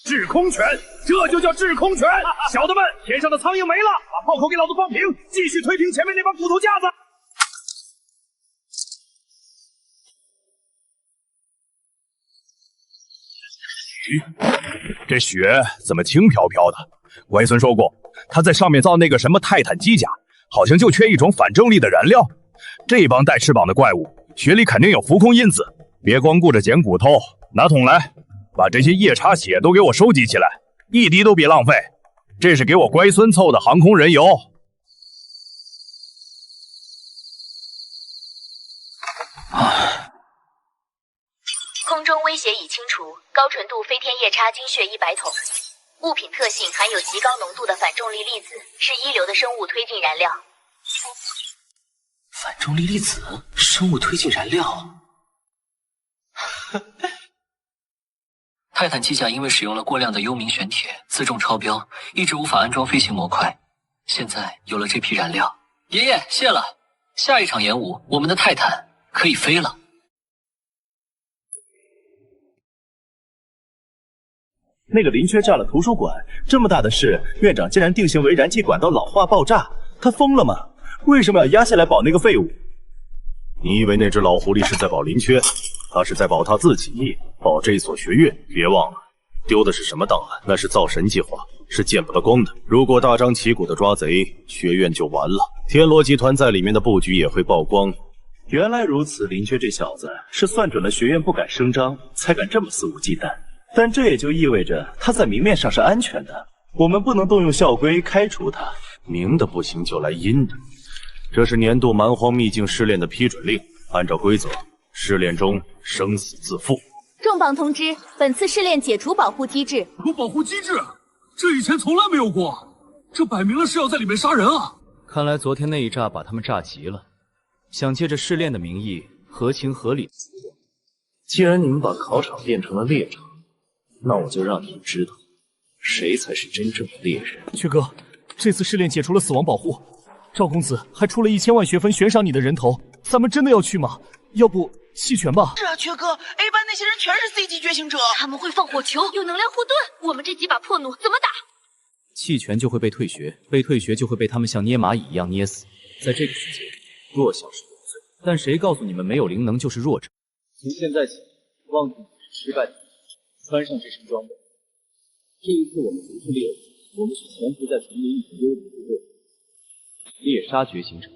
制空权，这就叫制空权！小的们，天上的苍蝇没了，把炮口给老子放平，继续推平前面那帮骨头架子。这雪怎么轻飘飘的？乖孙说过，他在上面造那个什么泰坦机甲，好像就缺一种反重力的燃料。这帮带翅膀的怪物，雪里肯定有浮空因子。别光顾着捡骨头，拿桶来，把这些夜叉血都给我收集起来，一滴都别浪费。这是给我乖孙凑的航空人油。空中威胁已清除，高纯度飞天夜叉精血100桶。物品特性含有极高浓度的反重力粒子，是一流的生物推进燃料。反重力粒子，生物推进燃料。泰坦机甲因为使用了过量的幽冥玄铁，自重超标，一直无法安装飞行模块。现在有了这批燃料，爷爷谢了。下一场演武，我们的泰坦可以飞了。那个林缺炸了图书馆，这么大的事，院长竟然定性为燃气管道老化爆炸，他疯了吗？为什么要压下来保那个废物？你以为那只老狐狸是在保林缺？他是在保他自己，保这所学院。别忘了，丢的是什么档案？那是造神计划，是见不得光的。如果大张旗鼓的抓贼，学院就完了。天罗集团在里面的布局也会曝光。原来如此，林缺这小子是算准了学院不敢声张，才敢这么肆无忌惮。但这也就意味着他在明面上是安全的，我们不能动用校规开除他。明的不行就来阴的。这是年度蛮荒秘境试炼的批准令，按照规则，试炼中生死自负。重磅通知：本次试炼解除保护机制。有保护机制？这以前从来没有过，这摆明了是要在里面杀人啊！看来昨天那一炸把他们炸急了，想借着试炼的名义合情合理。既然你们把考场变成了猎场，那我就让你们知道，谁才是真正的猎人。雀哥，这次试炼解除了死亡保护，赵公子还出了1000万学分悬赏你的人头，咱们真的要去吗？要不弃权吧？是啊，雀哥 ，A 班那些人全是 C 级觉醒者，他们会放火球，有能量护盾，我们这几把破弩怎么打？弃权就会被退学，被退学就会被他们像捏蚂蚁一样捏死。在这个世界里，弱小是有罪，但谁告诉你们没有灵能就是弱者？从现在起，忘记失败的穿上这身装备。这一次我们不是猎人，我们是潜伏在丛林里的幽灵部落，猎杀觉醒者。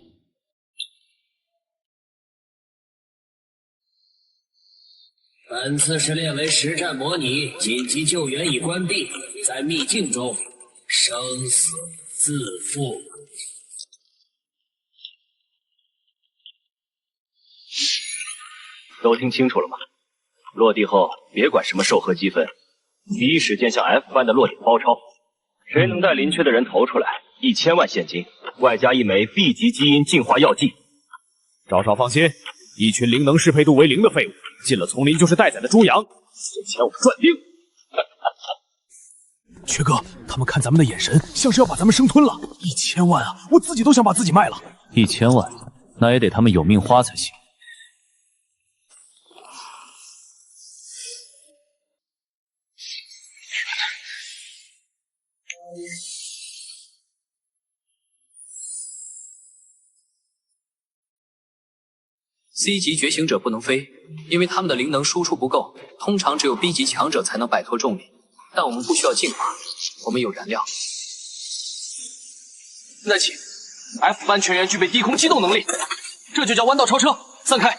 本次试炼为实战模拟，紧急救援已关闭，在秘境中生死自负。都听清楚了吗？落地后别管什么授和积分，第一时间向 F 班的落点包抄。谁能带临缺的人投出来，1000万现金，外加1枚 B 级基因进化药剂。赵少放心，一群灵能适配度为0的废物，进了丛林就是待宰的猪羊，这钱我赚定。雀哥，他们看咱们的眼神像是要把咱们生吞了。1000万啊，我自己都想把自己卖了。1000万，那也得他们有命花才行。C 级觉醒者不能飞，因为他们的灵能输出不够，通常只有 B 级强者才能摆脱重力。但我们不需要进化，我们有燃料。现在起 ，F 班全员具备低空机动能力，这就叫弯道超车。散开，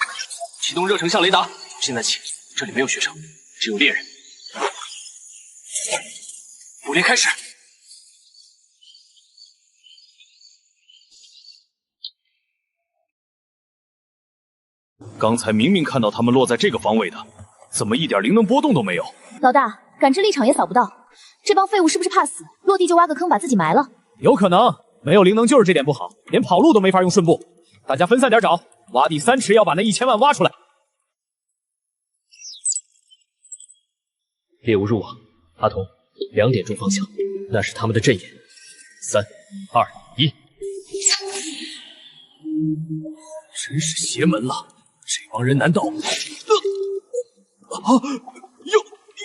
启动热成像雷达。现在起，这里没有学生，只有猎人。捕猎开始。刚才明明看到他们落在这个方位的，怎么一点灵能波动都没有？老大，感知力场也扫不到，这帮废物是不是怕死，落地就挖个坑把自己埋了？有可能，没有灵能就是这点不好，连跑路都没法用顺步。大家分散点找，挖地3尺要把那1000万挖出来。猎物入网，阿童，2点钟方向，那是他们的阵眼。3、2、1，真是邪门了！这帮人难道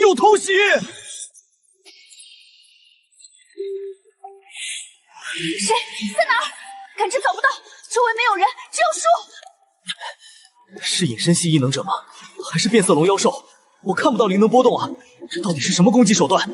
又偷袭？谁在哪儿？感知找不到，周围没有人，只有树。是隐身系异能者吗？还是变色龙妖兽？我看不到灵能波动啊！这到底是什么攻击手段？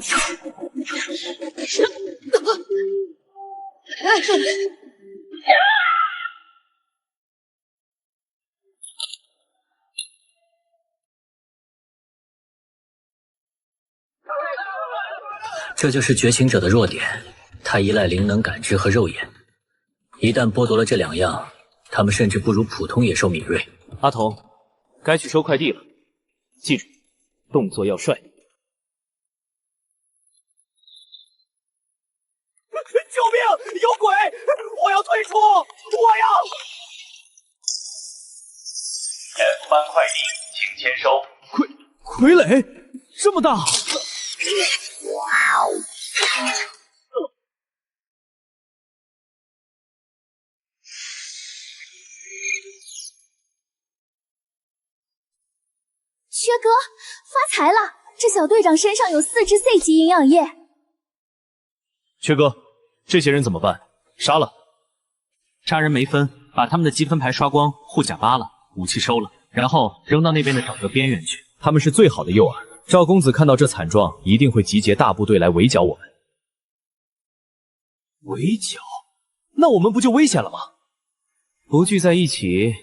这就是觉醒者的弱点，他依赖灵能感知和肉眼。一旦剥夺了这2样，他们甚至不如普通野兽敏锐。阿童，该去收快递了，记住，动作要帅。救命！有鬼！我要退出！我要！F 班快递，请签收。傀儡这么大！薛哥发财了！这小队长身上有4支 C 级营养液。薛哥，这些人怎么办？杀了？杀人没分，把他们的积分牌刷光，护甲扒了，武器收了，然后扔到那边的沼泽边缘去。他们是最好的诱饵。赵公子看到这惨状，一定会集结大部队来围剿我们。围剿？那我们不就危险了吗？不聚在一起，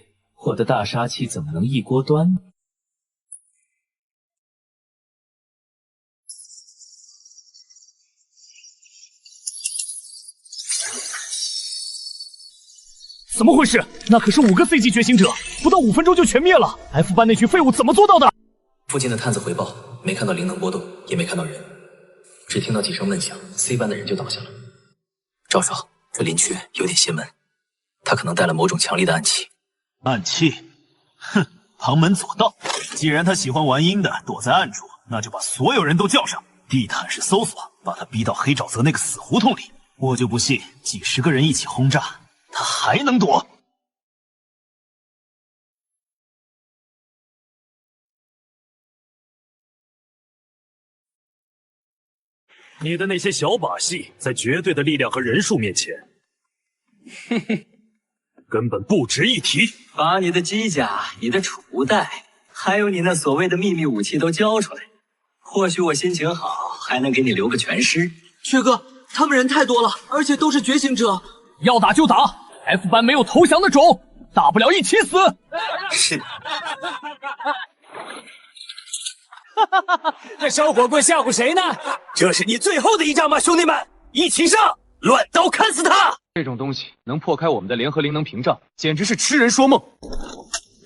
我的大杀器怎么能一锅端呢？怎么回事？那可是5个 C 级觉醒者，不到5分钟就全灭了。F 班那群废物怎么做到的？附近的探子回报，没看到灵能波动，也没看到人。只听到几声闷响 ，C 班的人就倒下了。赵少，这林缺有点邪门，他可能带了某种强力的暗器。暗器？哼，旁门左道。既然他喜欢玩阴的，躲在暗处，那就把所有人都叫上，地毯式搜索，把他逼到黑沼泽那个死胡同里。我就不信几十个人一起轰炸，他还能躲。你的那些小把戏，在绝对的力量和人数面前，哼哼，根本不值一提。把你的机甲、你的储物袋，还有你那所谓的秘密武器都交出来，或许我心情好，还能给你留个全尸。薛哥，他们人太多了，而且都是觉醒者，要打就打 ，F 班没有投降的种，大不了一起死。是。那烧火棍吓唬谁呢？这是你最后的一仗吗，兄弟们！一起上，乱刀砍死他！这种东西能破开我们的联合灵能屏障，简直是痴人说梦。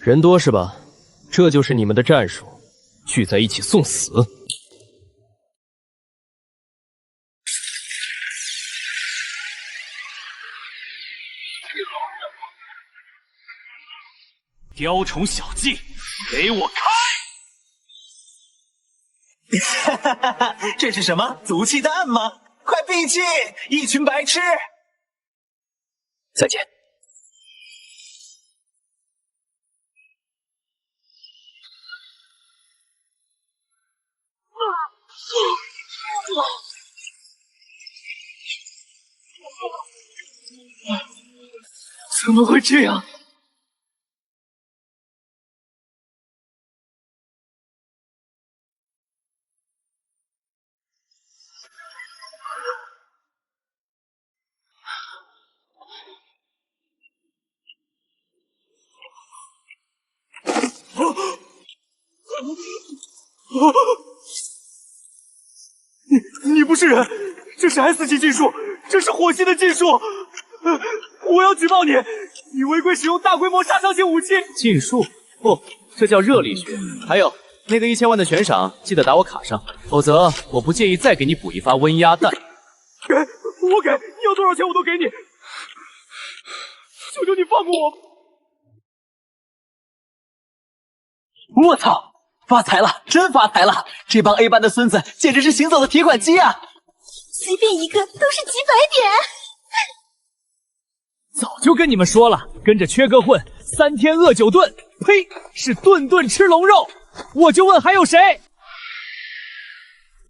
人多是吧？这就是你们的战术，聚在一起送死。雕虫小技，给我开！这是什么毒气弹吗？快闭气！一群白痴！再见。怎么会这样？你不是人，这是 S 级技术，这是火系的技术，我要举报你，你违规使用大规模杀伤性武器。禁术？不，这叫热力学。还有那个1000万的悬赏，记得打我卡上，否则我不介意再给你补一发温压弹。给，我给，你要多少钱我都给你，求求你放过我。我操！发财了，真发财了！这帮 A 班的孙子简直是行走的提款机啊！随便一个都是几百点。早就跟你们说了，跟着缺哥混，3天饿9顿，呸，是顿顿吃龙肉。我就问还有谁？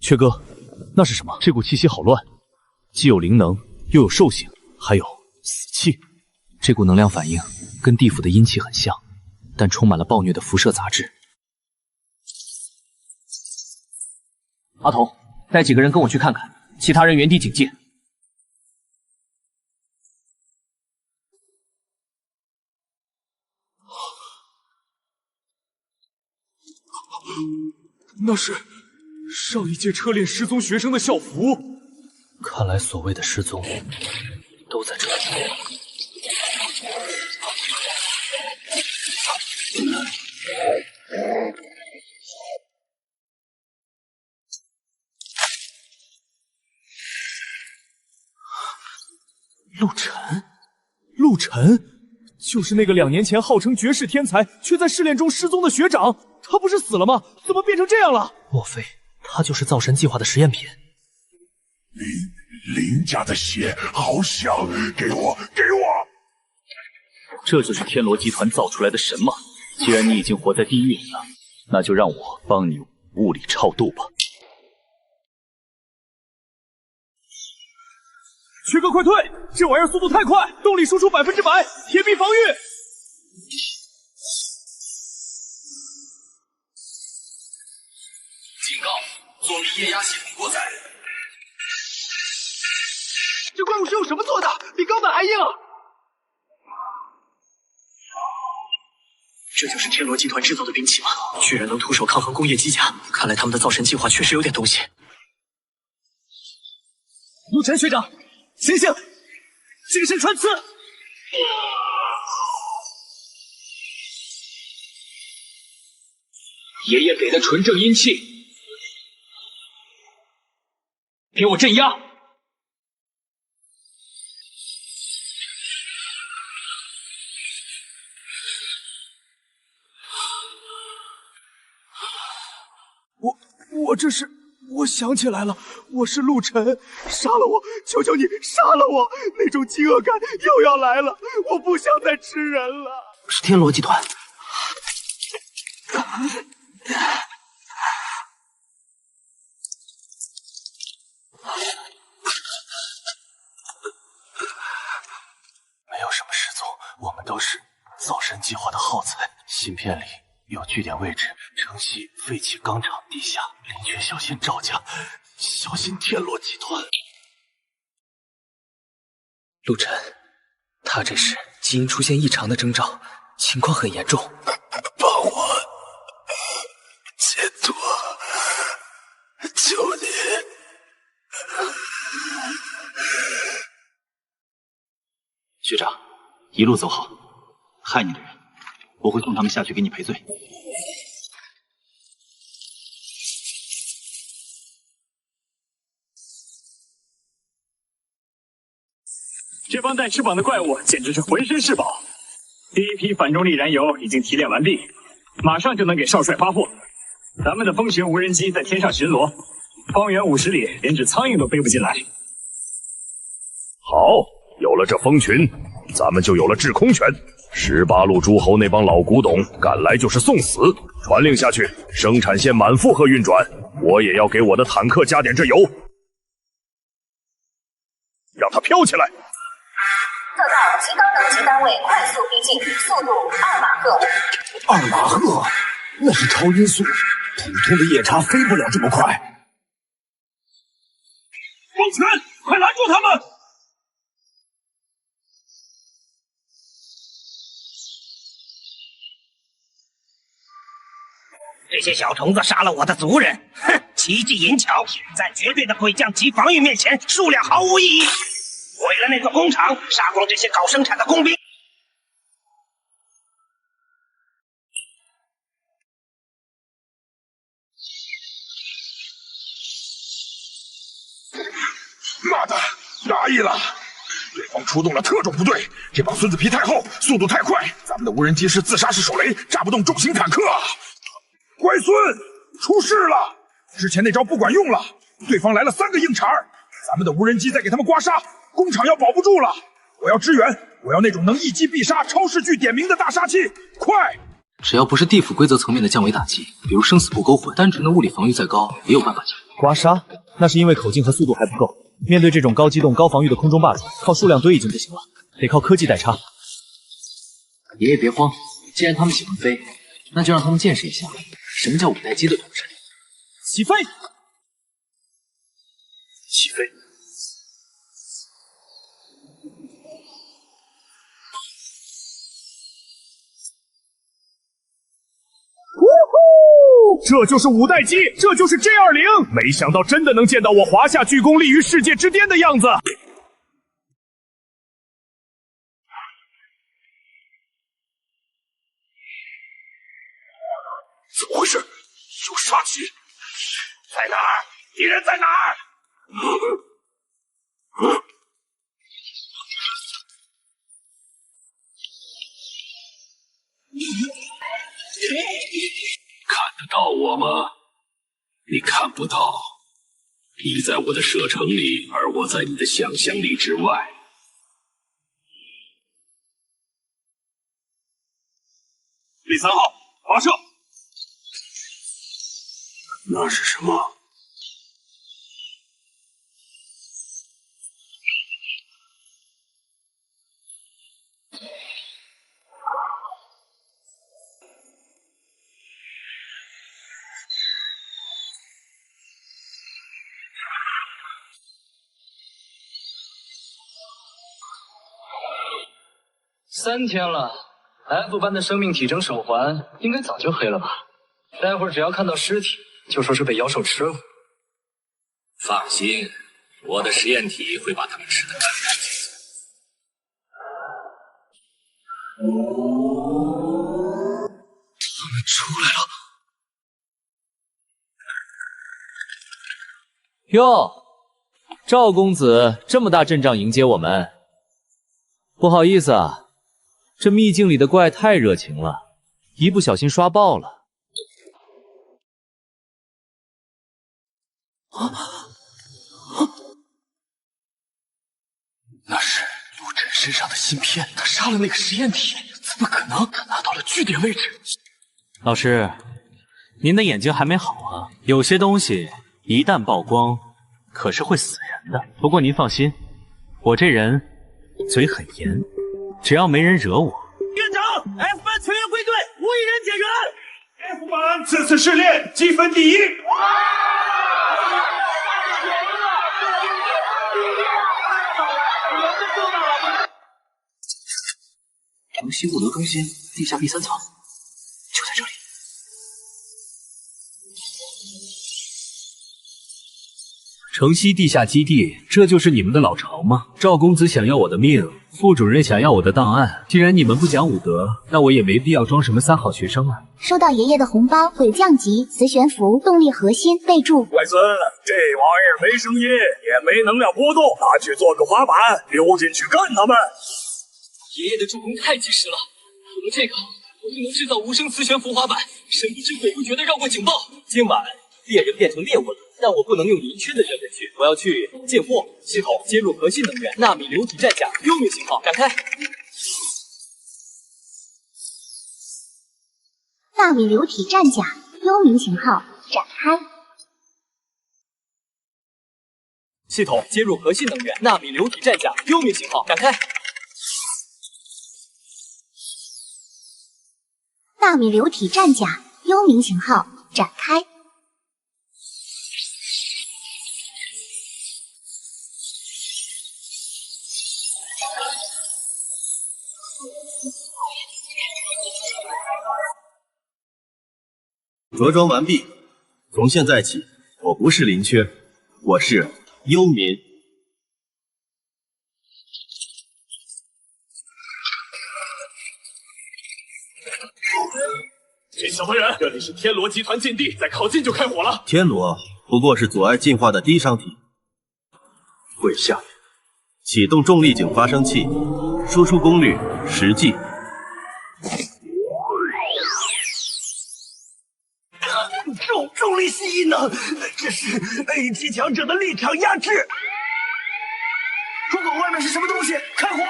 缺哥，那是什么？这股气息好乱，既有灵能，又有兽性，还有死气。这股能量反应跟地府的阴气很像，但充满了暴虐的辐射杂质。阿童，带几个人跟我去看看，其他人原地警戒。那是上一届车练失踪学生的校服。看来所谓的失踪都在这里。陆晨，就是那个2年前号称绝世天才，却在试炼中失踪的学长。他不是死了吗？怎么变成这样了？莫非他就是造神计划的实验品？林家的血好香，给我！这就是天罗集团造出来的神吗？既然你已经活在地狱里了，那就让我帮你物理超度吧。缺哥快退！这玩意儿速度太快，动力输出100%，铁壁防御。警告！作弊液压系统过载。这怪物是用什么做的？比钢板还硬！这就是天罗集团制造的兵器吗？居然能徒手抗衡工业机甲，看来他们的造神计划确实有点东西。陆晨学长，醒醒！精神穿刺！爷爷给的纯正阴气。给我镇压！我这是，我想起来了，我是陆晨，杀了我，求求你杀了我！那种饥饿感又要来了，我不想再吃人了。是天罗集团。没有什么失踪，我们都是造神计划的耗材。芯片里有据点位置，城西废弃钢厂地下，林泉小心赵家，小心天罗集团。陆晨，他这是基因出现异常的征兆，情况很严重。帮我解脱，求你！学长，一路走好。害你的人，我会送他们下去给你赔罪。这帮带翅膀的怪物简直是浑身是宝。第一批反重力燃油已经提炼完毕，马上就能给少帅发货。咱们的风巡无人机在天上巡逻，方圆50里连只苍蝇都飞不进来。好，有了这风群，咱们就有了制空权。18路诸侯那帮老古董赶来就是送死。传令下去，生产线满负荷运转，我也要给我的坦克加点这油，让它飘起来。特到极高能级单位快速逼近，速度2马赫。2马赫，那是超音速，普通的夜叉飞不了这么快。风泉，快拦住他们！这些小虫子杀了我的族人，哼，奇技淫巧，在绝对的鬼将级防御面前，数量毫无意义。毁了那座工厂，杀光这些搞生产的工兵。妈的，大意了！对方出动了特种部队，这帮孙子皮太厚，速度太快，咱们的无人机是自杀式手雷，炸不动重型坦克。乖孙，出事了！之前那招不管用了，对方来了3个硬茬，咱们的无人机在给他们刮痧，工厂要保不住了。我要支援，我要那种能一击必杀、超视距点名的大杀器，快！只要不是地府规则层面的降维打击，比如生死簿勾魂，单纯的物理防御再高，也有办法解决。刮痧，那是因为口径和速度还不够。面对这种高机动、高防御的空中霸主，靠数量堆已经不行了，得靠科技代差。爷爷别慌，既然他们喜欢飞，那就让他们见识一下什么叫五代机的统治。起飞！起飞！这就是5代机，这就是 J20，没想到真的能见到我华夏巨弓立于世界之巅的样子。怎么回事？有杀气！在哪儿？敌人在哪儿？看得到我吗？你看不到，你在我的射程里，而我在你的想象力之外。第3号发射。那是什么？3天了 ，F 班的生命体征手环应该早就黑了吧？待会儿只要看到尸体，就说是被妖兽吃了。放心，我的实验体会把它们吃得干干净净。他们出来了！哟，赵公子这么大阵仗迎接我们，不好意思啊，这秘境里的怪太热情了，一不小心刷爆了。那是陆晨身上的芯片，他杀了那个实验体，怎么可能？他拿到了据点位置。老师，您的眼睛还没好啊，有些东西一旦曝光，可是会死人的。不过您放心，我这人嘴很严，只要没人惹我。院长 ，F 班全员归队，无一人减员。F 班这次试炼积分第一。城西物流中心地下第3层，就在这里。城西地下基地，这就是你们的老巢吗？赵公子想要我的命，副主任想要我的档案。既然你们不讲武德，那我也没必要装什么3好学生了。收到爷爷的红包，鬼降级，磁悬浮，动力核心，备注。外孙，这玩意儿没声音，也没能量波动，拿去做个滑板，溜进去干他们。爷爷的助攻太及时了，有了这个，我就能制造无声磁悬浮滑板，神不知鬼不觉的绕过警报。今晚猎人变成猎物了，但我不能用泥缺的人类去，我要去贱货系统接入核心能源，纳米流体战甲幽冥信号展开。纳米流体战甲幽冥型号展开。系统接入核心能源，纳米流体战甲幽冥信号展开。纳米流体战甲幽冥型号展开。着装完毕，从现在起，我不是林缺，我是幽民。这小团员，这里是天罗集团禁地，再靠近就开火了。天罗不过是阻碍进化的低商体。跪下，启动重力井发生器，输出功率10G。重力吸引能，这是 A 级强者的立场压制。入口外面是什么东西？开火！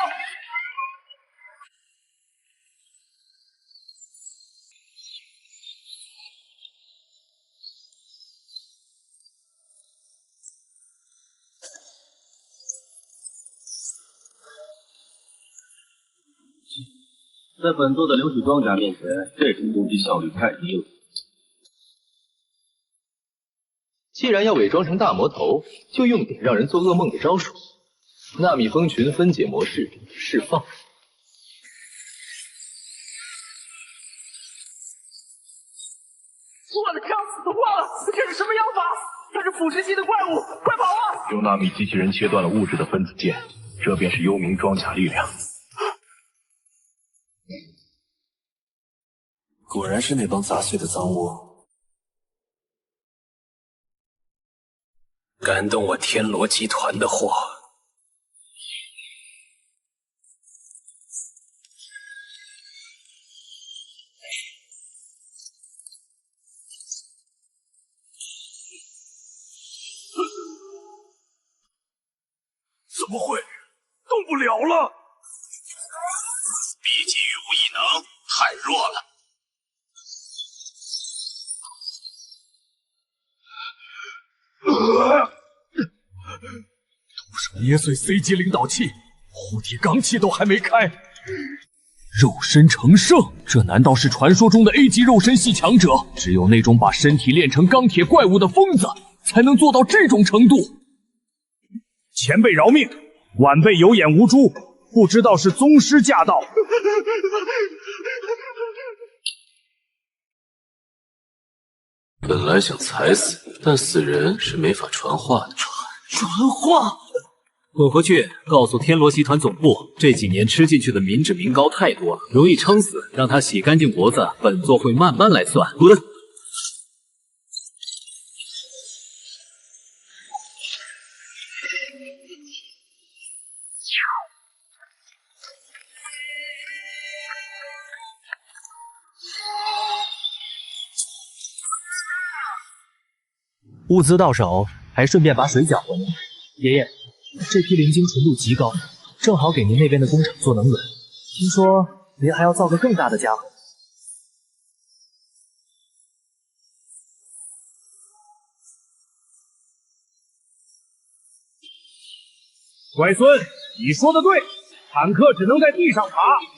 在本座的流体装甲面前，这种攻击效率太低了。既然要伪装成大魔头，就用点让人做噩梦的招数。纳米蜂群分解模式释放。我的枪死都挂了，这是什么药法？这是腐蚀系的怪物，快跑啊！用纳米机器人切断了物质的分子键，这便是幽冥装甲力量。果然是那帮杂碎的脏窝。敢动我天罗集团的货，怎么会动不了了？毕竟于无异能，太弱了。徒手捏碎 C 级领导器，护体罡气都还没开，肉身成圣，这难道是传说中的 A 级肉身系强者？只有那种把身体炼成钢铁怪物的疯子，才能做到这种程度。前辈饶命，晚辈有眼无珠，不知道是宗师驾到。本来想踩死，但死人是没法传话的。传话！滚回去，告诉天罗集团总部，这几年吃进去的民脂民膏太多了，容易撑死，让他洗干净脖子，本座会慢慢来算。滚！物资到手，还顺便把水搅和呢。爷爷，这批灵晶纯度极高，正好给您那边的工厂做能源。听说您还要造个更大的家伙。乖孙，你说的对，坦克只能在地上爬，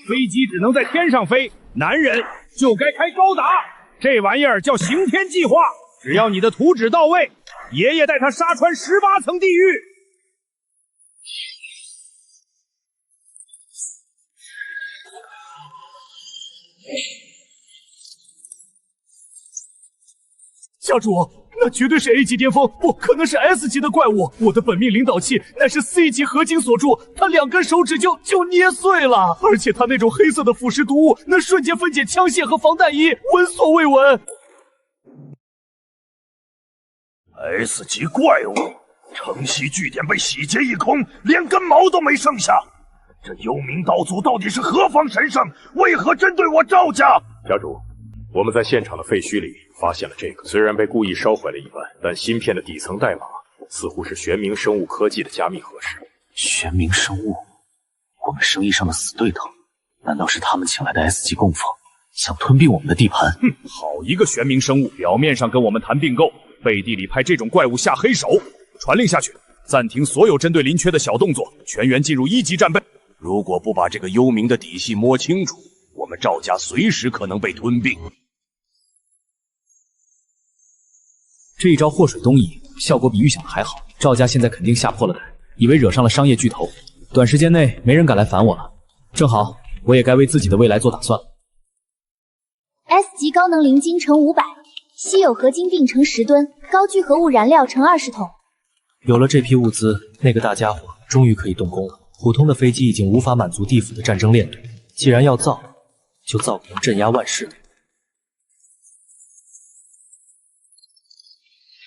飞机只能在天上飞，男人就该开高达。这玩意儿叫刑天计划，只要你的图纸到位，爷爷带他杀穿18层地狱。教主，那绝对是 A 级巅峰，不可能是 S 级的怪物。我的本命领导器乃是 C 级合金所铸，他2根手指就捏碎了，而且他那种黑色的腐蚀毒物能瞬间分解枪械和防弹衣，闻所未闻。S 级怪物，城西据点被洗劫一空，连根毛都没剩下。这幽冥道祖到底是何方神圣？为何针对我赵家？家主，我们在现场的废墟里发现了这个，虽然被故意烧毁了一半，但芯片的底层代码似乎是玄冥生物科技的加密核实。玄冥生物，我们生意上的死对头，难道是他们请来的 S 级供奉，想吞并我们的地盘？哼，好一个玄冥生物，表面上跟我们谈并购，背地里派这种怪物下黑手。传令下去，暂停所有针对林缺的小动作，全员进入1级战备。如果不把这个幽冥的底细摸清楚，我们赵家随时可能被吞并。这一招祸水东移，效果比预想的还好。赵家现在肯定吓破了胆，以为惹上了商业巨头，短时间内没人敢来烦我了。正好，我也该为自己的未来做打算了。S 级高能灵晶乘500，稀有合金锭乘10吨，高聚合物燃料乘20桶。有了这批物资，那个大家伙终于可以动工了。普通的飞机已经无法满足地府的战争链队，既然要造，就造个能镇压万事。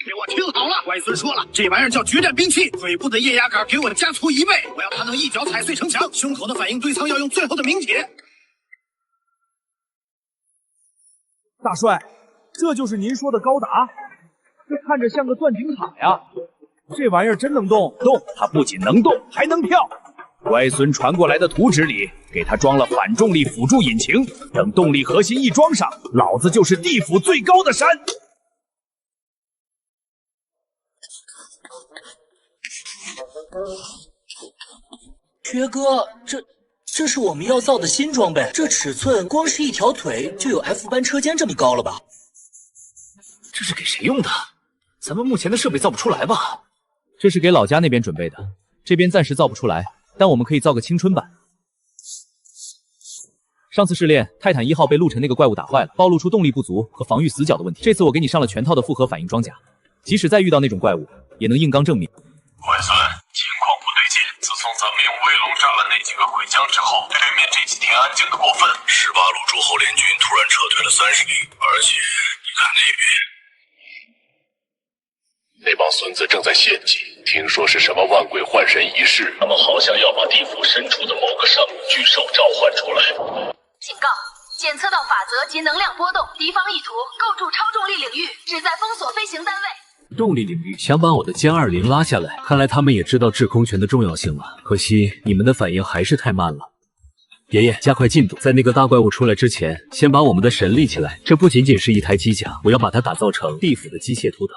给我听好了，外孙说了，这玩意儿叫决战兵器，嘴部的液压杆给我加粗1倍，我要它能一脚踩碎城墙，胸口的反应堆舱要用最后的明铁。大帅，这就是您说的高达？这看着像个钻井塔呀！这玩意儿真能动？动，它不仅能动，还能跳。乖孙传过来的图纸里，给它装了反重力辅助引擎，等动力核心一装上，老子就是地府最高的山。薛哥，这是我们要造的新装备，这尺寸光是一条腿就有 F 班车间这么高了吧？这是给谁用的？咱们目前的设备造不出来吧？这是给老家那边准备的，这边暂时造不出来，但我们可以造个青春版。上次试炼，泰坦1号被陆晨那个怪物打坏了，暴露出动力不足和防御死角的问题。这次我给你上了全套的复合反应装甲，即使再遇到那种怪物，也能硬刚正面。外孙，情况不对劲。自从咱们用威龙炸了那几个鬼将之后，对面这几天安静的过分。18路诸侯联军突然撤退了30里，而且你看那边。那帮孙子正在献祭，听说是什么万鬼换神仪式，他们好像要把地府深处的某个上古巨兽召唤出来。警告：检测到法则及能量波动，敌方意图构筑超重力领域，旨在封锁飞行单位。动力领域想把我的歼20拉下来，看来他们也知道制空权的重要性了。可惜你们的反应还是太慢了。爷爷，加快进度，在那个大怪物出来之前，先把我们的神立起来。这不仅仅是一台机甲，我要把它打造成地府的机械图腾。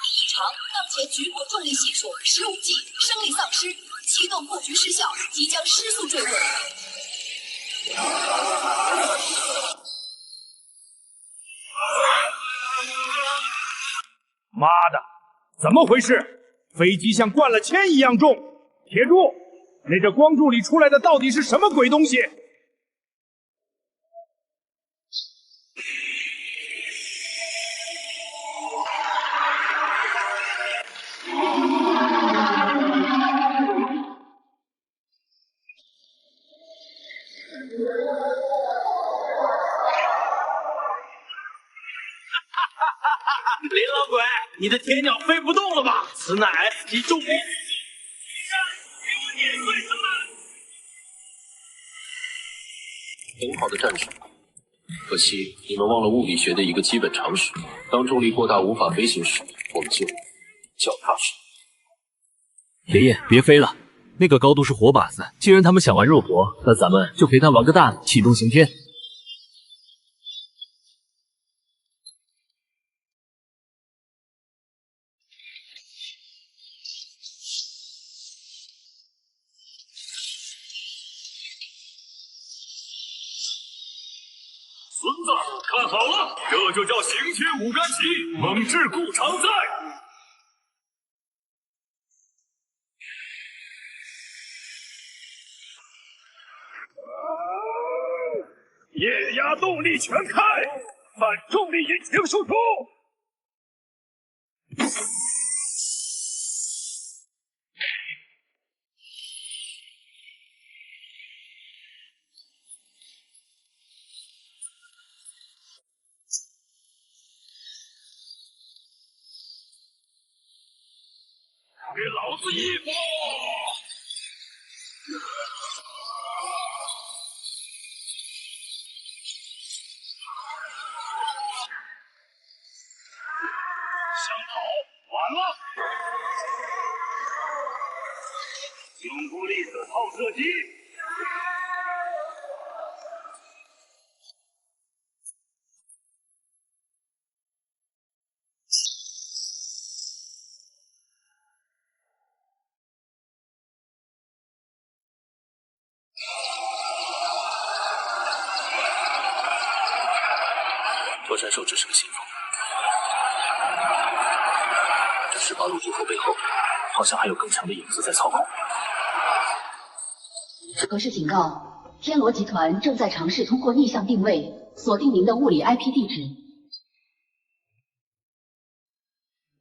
异常，当前局部重力系数15级，生力丧失，启动布局失效，即将失速坠落。妈的，怎么回事？飞机像灌了铅一样重！铁柱，那这光柱里出来的到底是什么鬼东西？林老鬼，你的铁鸟飞不动了吧？此乃 S 级重力。很好的战术，可惜你们忘了物理学的一个基本常识：当重力过大无法飞行时，我们就脚踏实地。爷爷，别飞了，那个高度是活靶子，既然他们想玩肉搏，那咱们就陪他玩个大的，启动刑天。孙子，看好了，这就叫刑天五杆旗，猛志故常在。液压动力全开，反重力引擎输出。给老子一波！想跑晚了！用孤粒子炮射击！托山兽只是个信封，这18路诸侯背后好像还有更强的影子在操控。这可是警告，天罗集团正在尝试通过逆向定位锁定您的物理 IP 地址。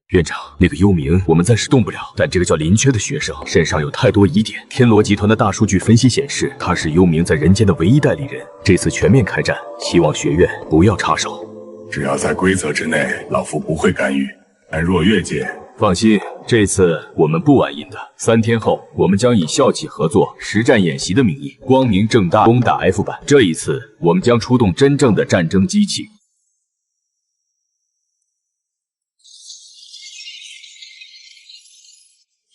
院长，那个幽冥我们暂时动不了，但这个叫林缺的学生身上有太多疑点。天罗集团的大数据分析显示，他是幽冥在人间的唯一代理人。这次全面开战，希望学院不要插手。只要在规则之内，老夫不会干预。但若越界，放心，这次我们不玩阴的。3天后，我们将以校企合作实战演习的名义，光明正大攻打 F 版。这一次，我们将出动真正的战争机器。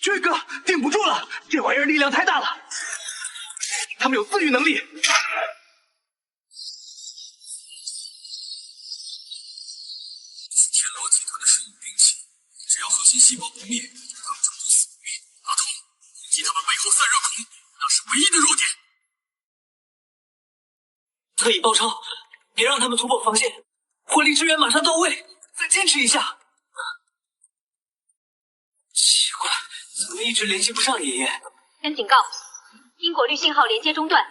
这个顶不住了，这玩意儿力量太大了，他们有自愈能力。天罗集团的生物兵器，只要核心细胞不灭，钢程度死不灭。阿童，攻击他们背后散热孔，那是唯一的弱点。特意包抄，别让他们突破防线。火力支援马上到位，再坚持一下。奇怪，怎么一直联系不上爷爷？跟警告，因果律信号连接中断，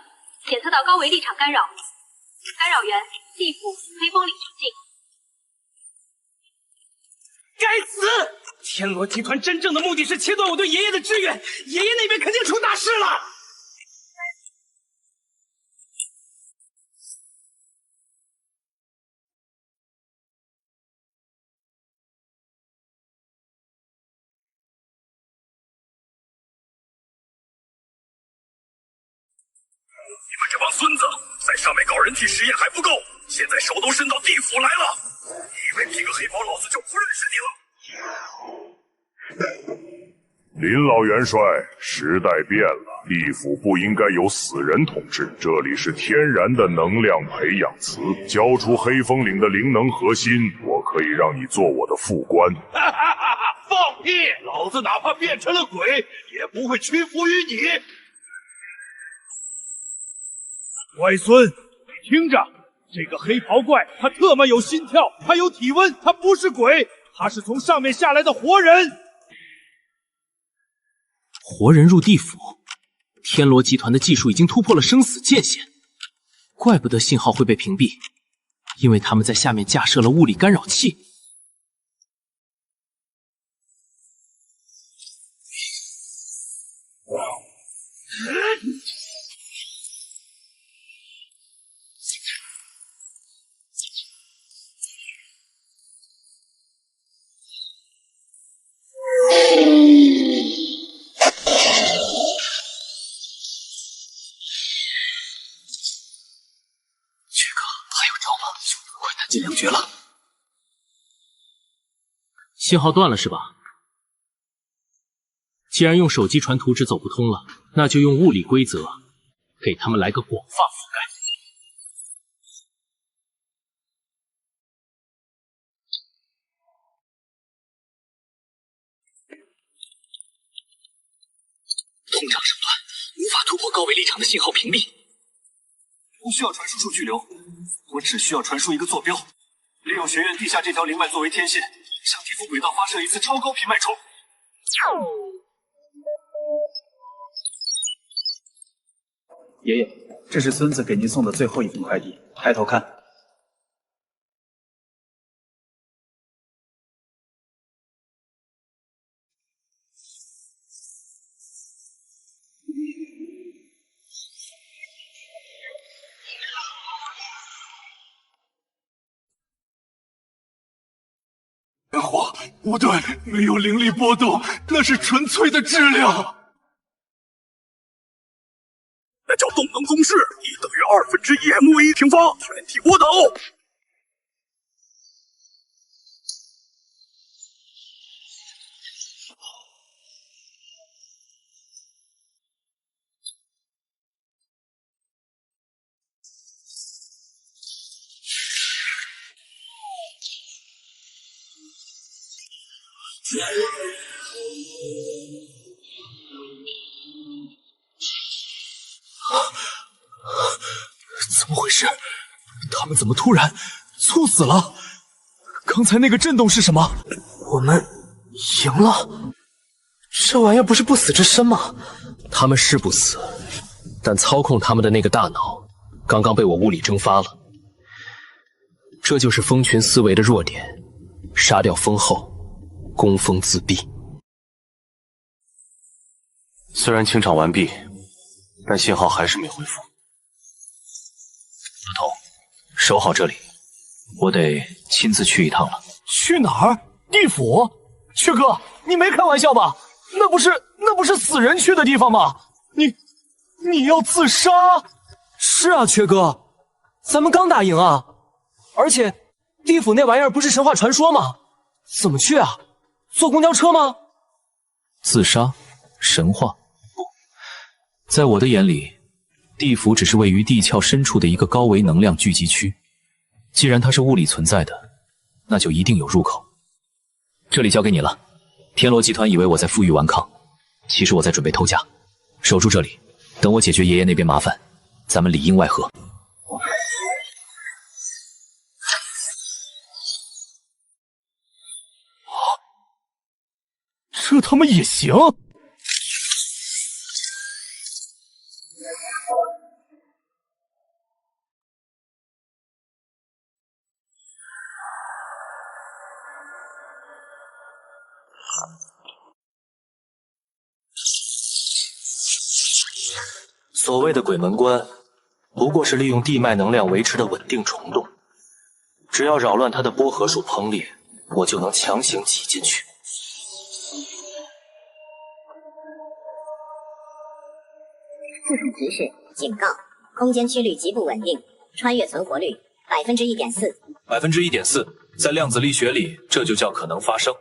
检测到高维立场干扰，干扰源地府黑风岭全境。该死！天罗集团真正的目的是切断我对爷爷的支援，爷爷那边肯定出大事了。你们这帮孙子在上面搞人体实验还不够，现在手都伸到地府来了。你以为披个黑袍老子就不认识你了？林老元帅，时代变了，地府不应该由死人统治，这里是天然的能量培养祠。交出黑风岭的灵能核心，我可以让你做我的副官。哈哈哈哈！放屁！老子哪怕变成了鬼，也不会屈服于你。乖孙，你听着，这个黑袍怪他特么有心跳，他有体温，他不是鬼，他是从上面下来的活人。活人入地府，天罗集团的技术已经突破了生死界限，怪不得信号会被屏蔽，因为他们在下面架设了物理干扰器。信号断了是吧？既然用手机传图纸走不通了，那就用物理规则给他们来个广泛覆盖。通常手段无法突破高维立场的信号屏蔽。不需要传输数据流，我只需要传输一个坐标，利用学院地下这条灵脉作为天线，向地府轨道发射一次超高频脉冲。爷爷，这是孙子给您送的最后一份快递，抬头看。原话不对，没有灵力波动，那是纯粹的质量。那叫动能公式，E等于1/2 mv 平方，全体波动。怎么回事？他们怎么突然猝死了？刚才那个震动是什么？我们赢了？这玩意儿不是不死之身吗？他们是不死，但操控他们的那个大脑刚刚被我物理蒸发了。这就是蜂群思维的弱点，杀掉蜂后，攻蜂自毙。虽然清场完毕，但信号还是没恢复。子彤，守好这里，我得亲自去一趟了。去哪儿？地府？薛哥，你没开玩笑吧？那不是死人去的地方吗？你要自杀？是啊，缺哥，咱们刚打赢啊！而且地府那玩意儿不是神话传说吗？怎么去啊？坐公交车吗？自杀？神话？不，在我的眼里，地府只是位于地壳深处的一个高维能量聚集区。既然它是物理存在的，那就一定有入口。这里交给你了。天罗集团以为我在负隅顽抗，其实我在准备偷家。守住这里，等我解决爷爷那边麻烦，咱们里应外合。这他妈也行？所谓的鬼门关，不过是利用地脉能量维持的稳定虫洞，只要扰乱它的波核数膨裂，我就能强行挤进去。附属提示：警告，空间曲率极不稳定，穿越存活率1.4%。1.4%，在量子力学里，这就叫可能发生。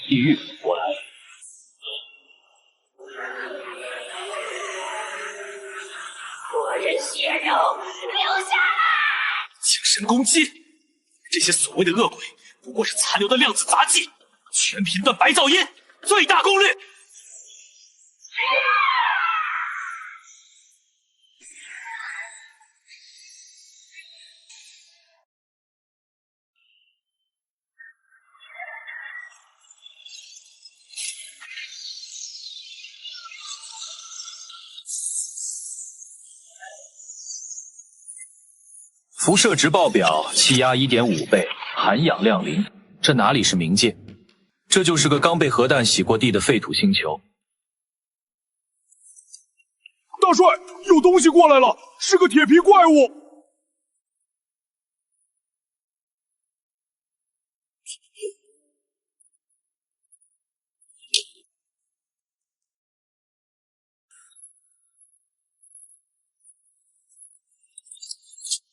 地狱，我来。我的血肉留下来！精神攻击，这些所谓的恶鬼不过是残留的量子杂技，全频段白噪音，最大功率。辐射值爆表，气压1.5倍，含氧量0。这哪里是冥界？这就是个刚被核弹洗过地的废土星球。大帅，有东西过来了，是个铁皮怪物。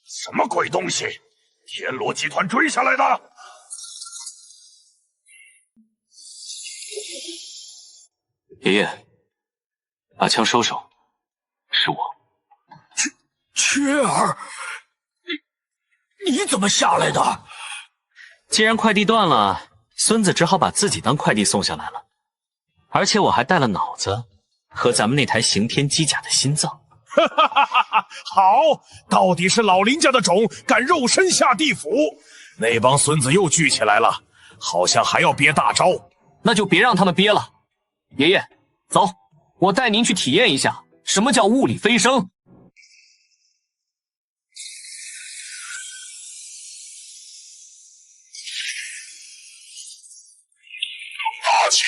什么鬼东西？天罗集团追下来的？爷爷，把枪收手，是我。缺儿，你怎么下来的？既然快递断了，孙子只好把自己当快递送下来了。而且我还带了脑子和咱们那台刑天机甲的心脏。哈哈哈哈哈！好，到底是老林家的种敢肉身下地府，那帮孙子又聚起来了，好像还要憋大招。那就别让他们憋了。爷爷，走，我带您去体验一下什么叫物理飞升。大气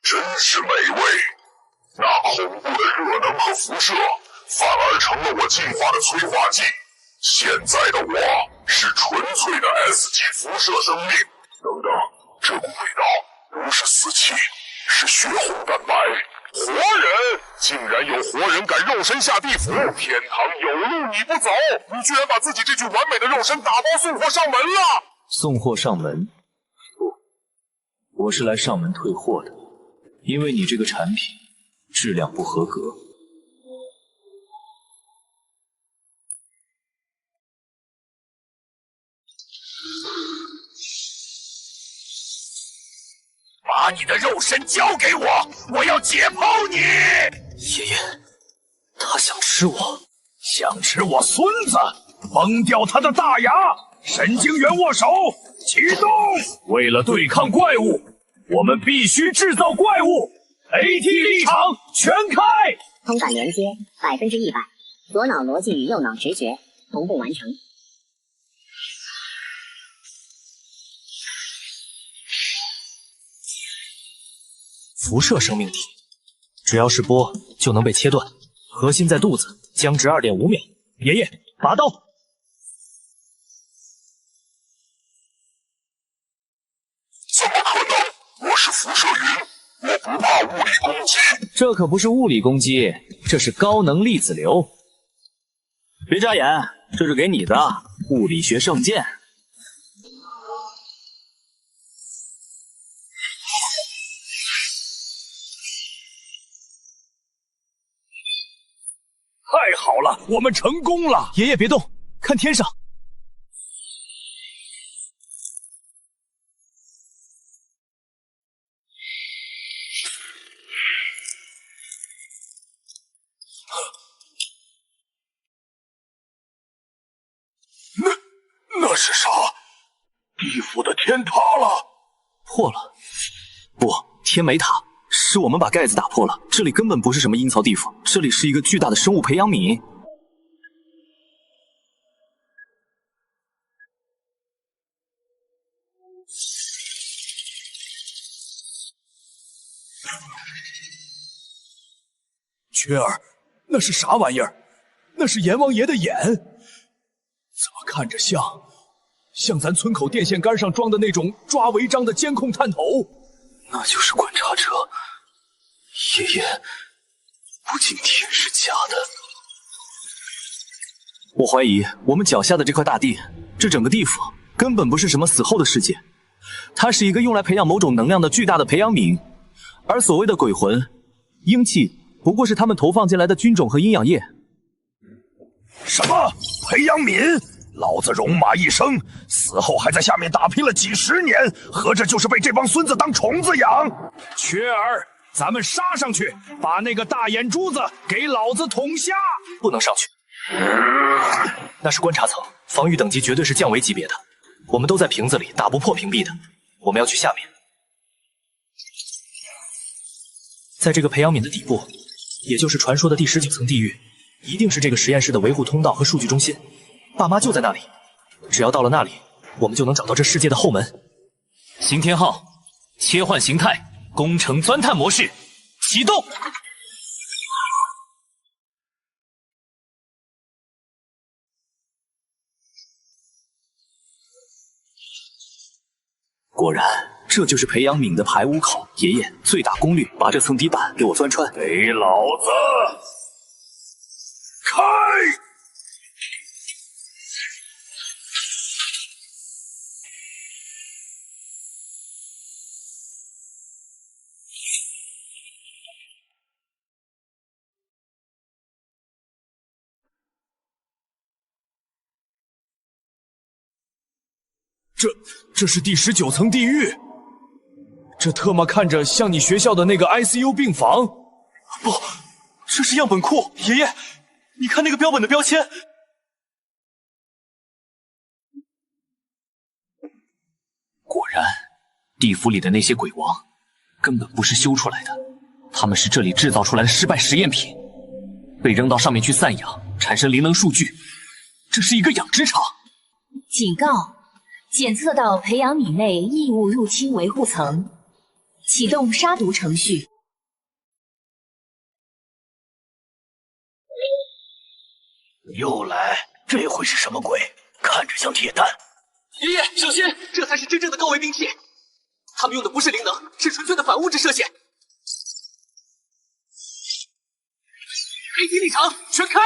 真是美味，那恐怖的热能和辐射反而成了我进化的催化剂。现在的我是纯粹的 S 级辐射生命。等等，这股味道不是死气，是血红蛋白。活人，竟然有活人敢肉身下地府！天堂有路你不走，你居然把自己这具完美的肉身打包送货上门了！送货上门？不，我是来上门退货的，因为你这个产品质量不合格。把你的肉身交给我，我要解剖你！爷爷，他想吃我，想吃我孙子，崩掉他的大牙！神经元握手，启动！为了对抗怪物，我们必须制造怪物。AT 立场全开！通感连接100%，左脑逻辑与右脑直觉同步完成。辐射生命体，只要是波就能被切断，核心在肚子，僵直2.5秒。爷爷，拔刀！怎么可能？我是辐射云，我不怕物理攻击。这可不是物理攻击，这是高能粒子流。别眨眼，这是给你的物理学圣剑。太好了，我们成功了！爷爷别动，看天上。那是啥？地府的天塌了！破了？不，天没塌。是我们把盖子打破了，这里根本不是什么阴曹地府，这里是一个巨大的生物培养皿。缺儿，那是啥玩意儿？那是阎王爷的眼，怎么看着像咱村口电线杆上装的那种抓违章的监控探头？那就是观察者。爷爷，不仅天是假的，我怀疑我们脚下的这块大地，这整个地府根本不是什么死后的世界，它是一个用来培养某种能量的巨大的培养皿，而所谓的鬼魂、阴气，不过是他们投放进来的菌种和阴阳液。什么培养皿？老子戎马一生，死后还在下面打拼了几10年，合着就是被这帮孙子当虫子养？缺儿，咱们杀上去，把那个大眼珠子给老子捅瞎！不能上去，那是观察层，防御等级绝对是降维级别的，我们都在瓶子里，打不破屏蔽的。我们要去下面，在这个培养皿的底部，也就是传说的第19层地狱，一定是这个实验室的维护通道和数据中心。爸妈就在那里，只要到了那里，我们就能找到这世界的后门。刑天号，切换形态，工程钻探模式，启动。果然，这就是培养皿的排污口。爷爷，最大功率，把这层底板给我钻穿。给老子开！这是第19层地狱，这特么看着像你学校的那个 ICU 病房。不，这是样本库。爷爷，你看那个标本的标签。果然，地府里的那些鬼王根本不是修出来的，他们是这里制造出来的失败实验品，被扔到上面去散养，产生灵能数据。这是一个养殖场。警告：检测到培养皿内异物入侵维护层，启动杀毒程序。又来，这会是什么鬼？看着像铁弹。爷爷，小心，这才是真正的高维兵器。他们用的不是灵能，是纯粹的反物质射线。AT 立场，全开！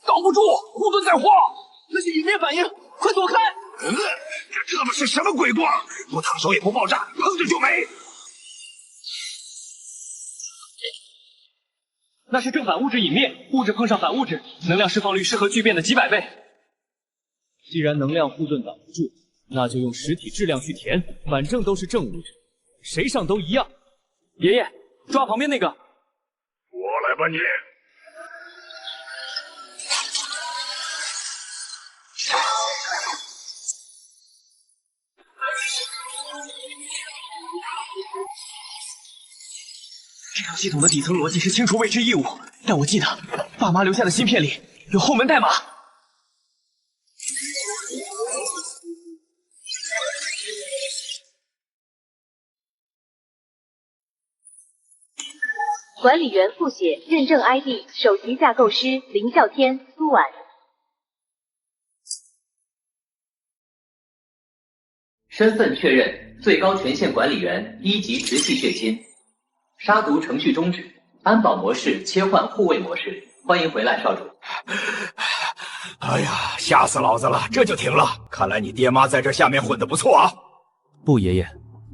挡不住，护盾在晃，那些陨灭反应，快躲开！这特么是什么鬼光？不烫手也不爆炸，碰着就没。那是正反物质隐灭，物质碰上反物质，能量释放率是核聚变的几百倍。既然能量护盾挡不住，那就用实体质量去填，反正都是正物质，谁上都一样。爷爷，抓旁边那个。我来吧你。这套系统的底层逻辑是清除未知异物，但我记得爸妈留下的芯片里有后门代码。管理员复写认证 ID 首席架构师林啸天、苏婉。身份确认：最高权限管理员1级直系血亲。杀毒程序终止，安保模式切换护卫模式。欢迎回来，少主。哎呀，吓死老子了！这就停了。看来你爹妈在这下面混得不错啊。不，爷爷，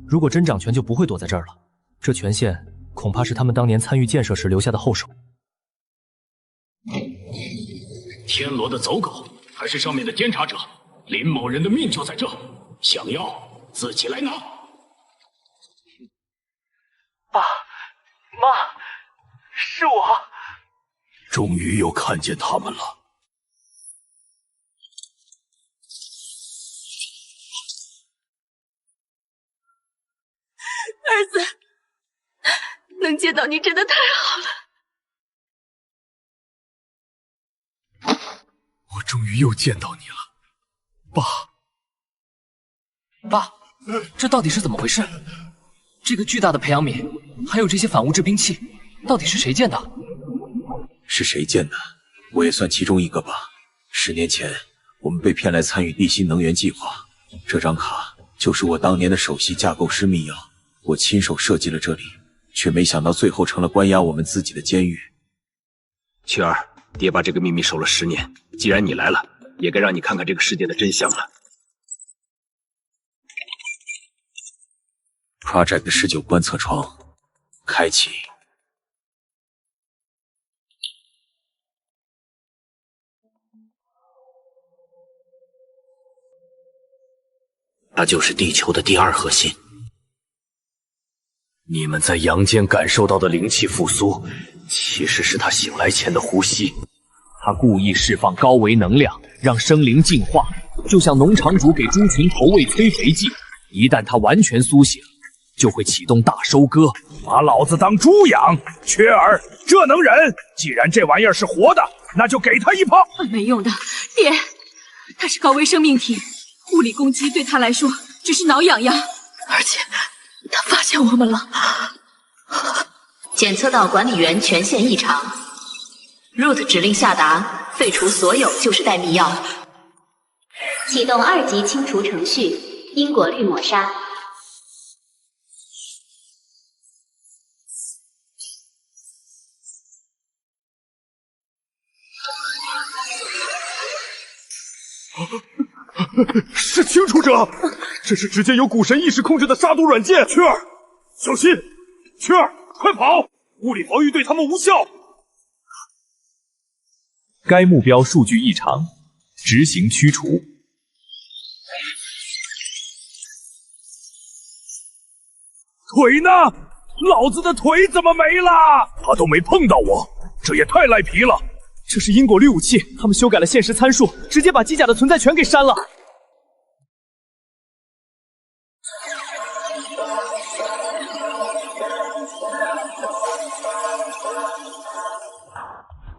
如果真掌权，就不会躲在这儿了。这权限恐怕是他们当年参与建设时留下的后手。天罗的走狗，还是上面的监察者？林某人的命就在这，想要自己来拿。爸妈，是我。终于又看见他们了。儿子，能见到你真的太好了。我终于又见到你了，爸。爸，这到底是怎么回事？这个巨大的培养皿，还有这些反物质兵器，到底是谁建的？是谁建的？我也算其中一个吧。10年前，我们被骗来参与地心能源计划，这张卡就是我当年的首席架构师密钥，我亲手设计了这里，却没想到最后成了关押我们自己的监狱。雀儿，爹把这个秘密守了10年，既然你来了，也该让你看看这个世界的真相了。Project 19观测窗开启。它就是地球的第2核心。你们在阳间感受到的灵气复苏，其实是他醒来前的呼吸。他故意释放高维能量，让生灵进化，就像农场主给猪群投喂催肥剂。一旦他完全苏醒，就会启动大收割，把老子当猪养。缺儿，这能忍？既然这玩意儿是活的，那就给他一炮。没用的，爹，他是高危生命体，物理攻击对他来说只是挠痒痒，而且他发现我们了。检测到管理员权限异常 ，root 指令下达，废除所有旧时代密钥。启动2级清除程序，因果律抹杀。是清除者，这是直接由古神意识控制的杀毒软件。雀儿，小心！雀儿，快跑！物理防御对他们无效。该目标数据异常，执行驱除。腿呢？老子的腿怎么没了？他都没碰到我，这也太赖皮了。这是因果律武器，他们修改了现实参数，直接把机甲的存在权给删了。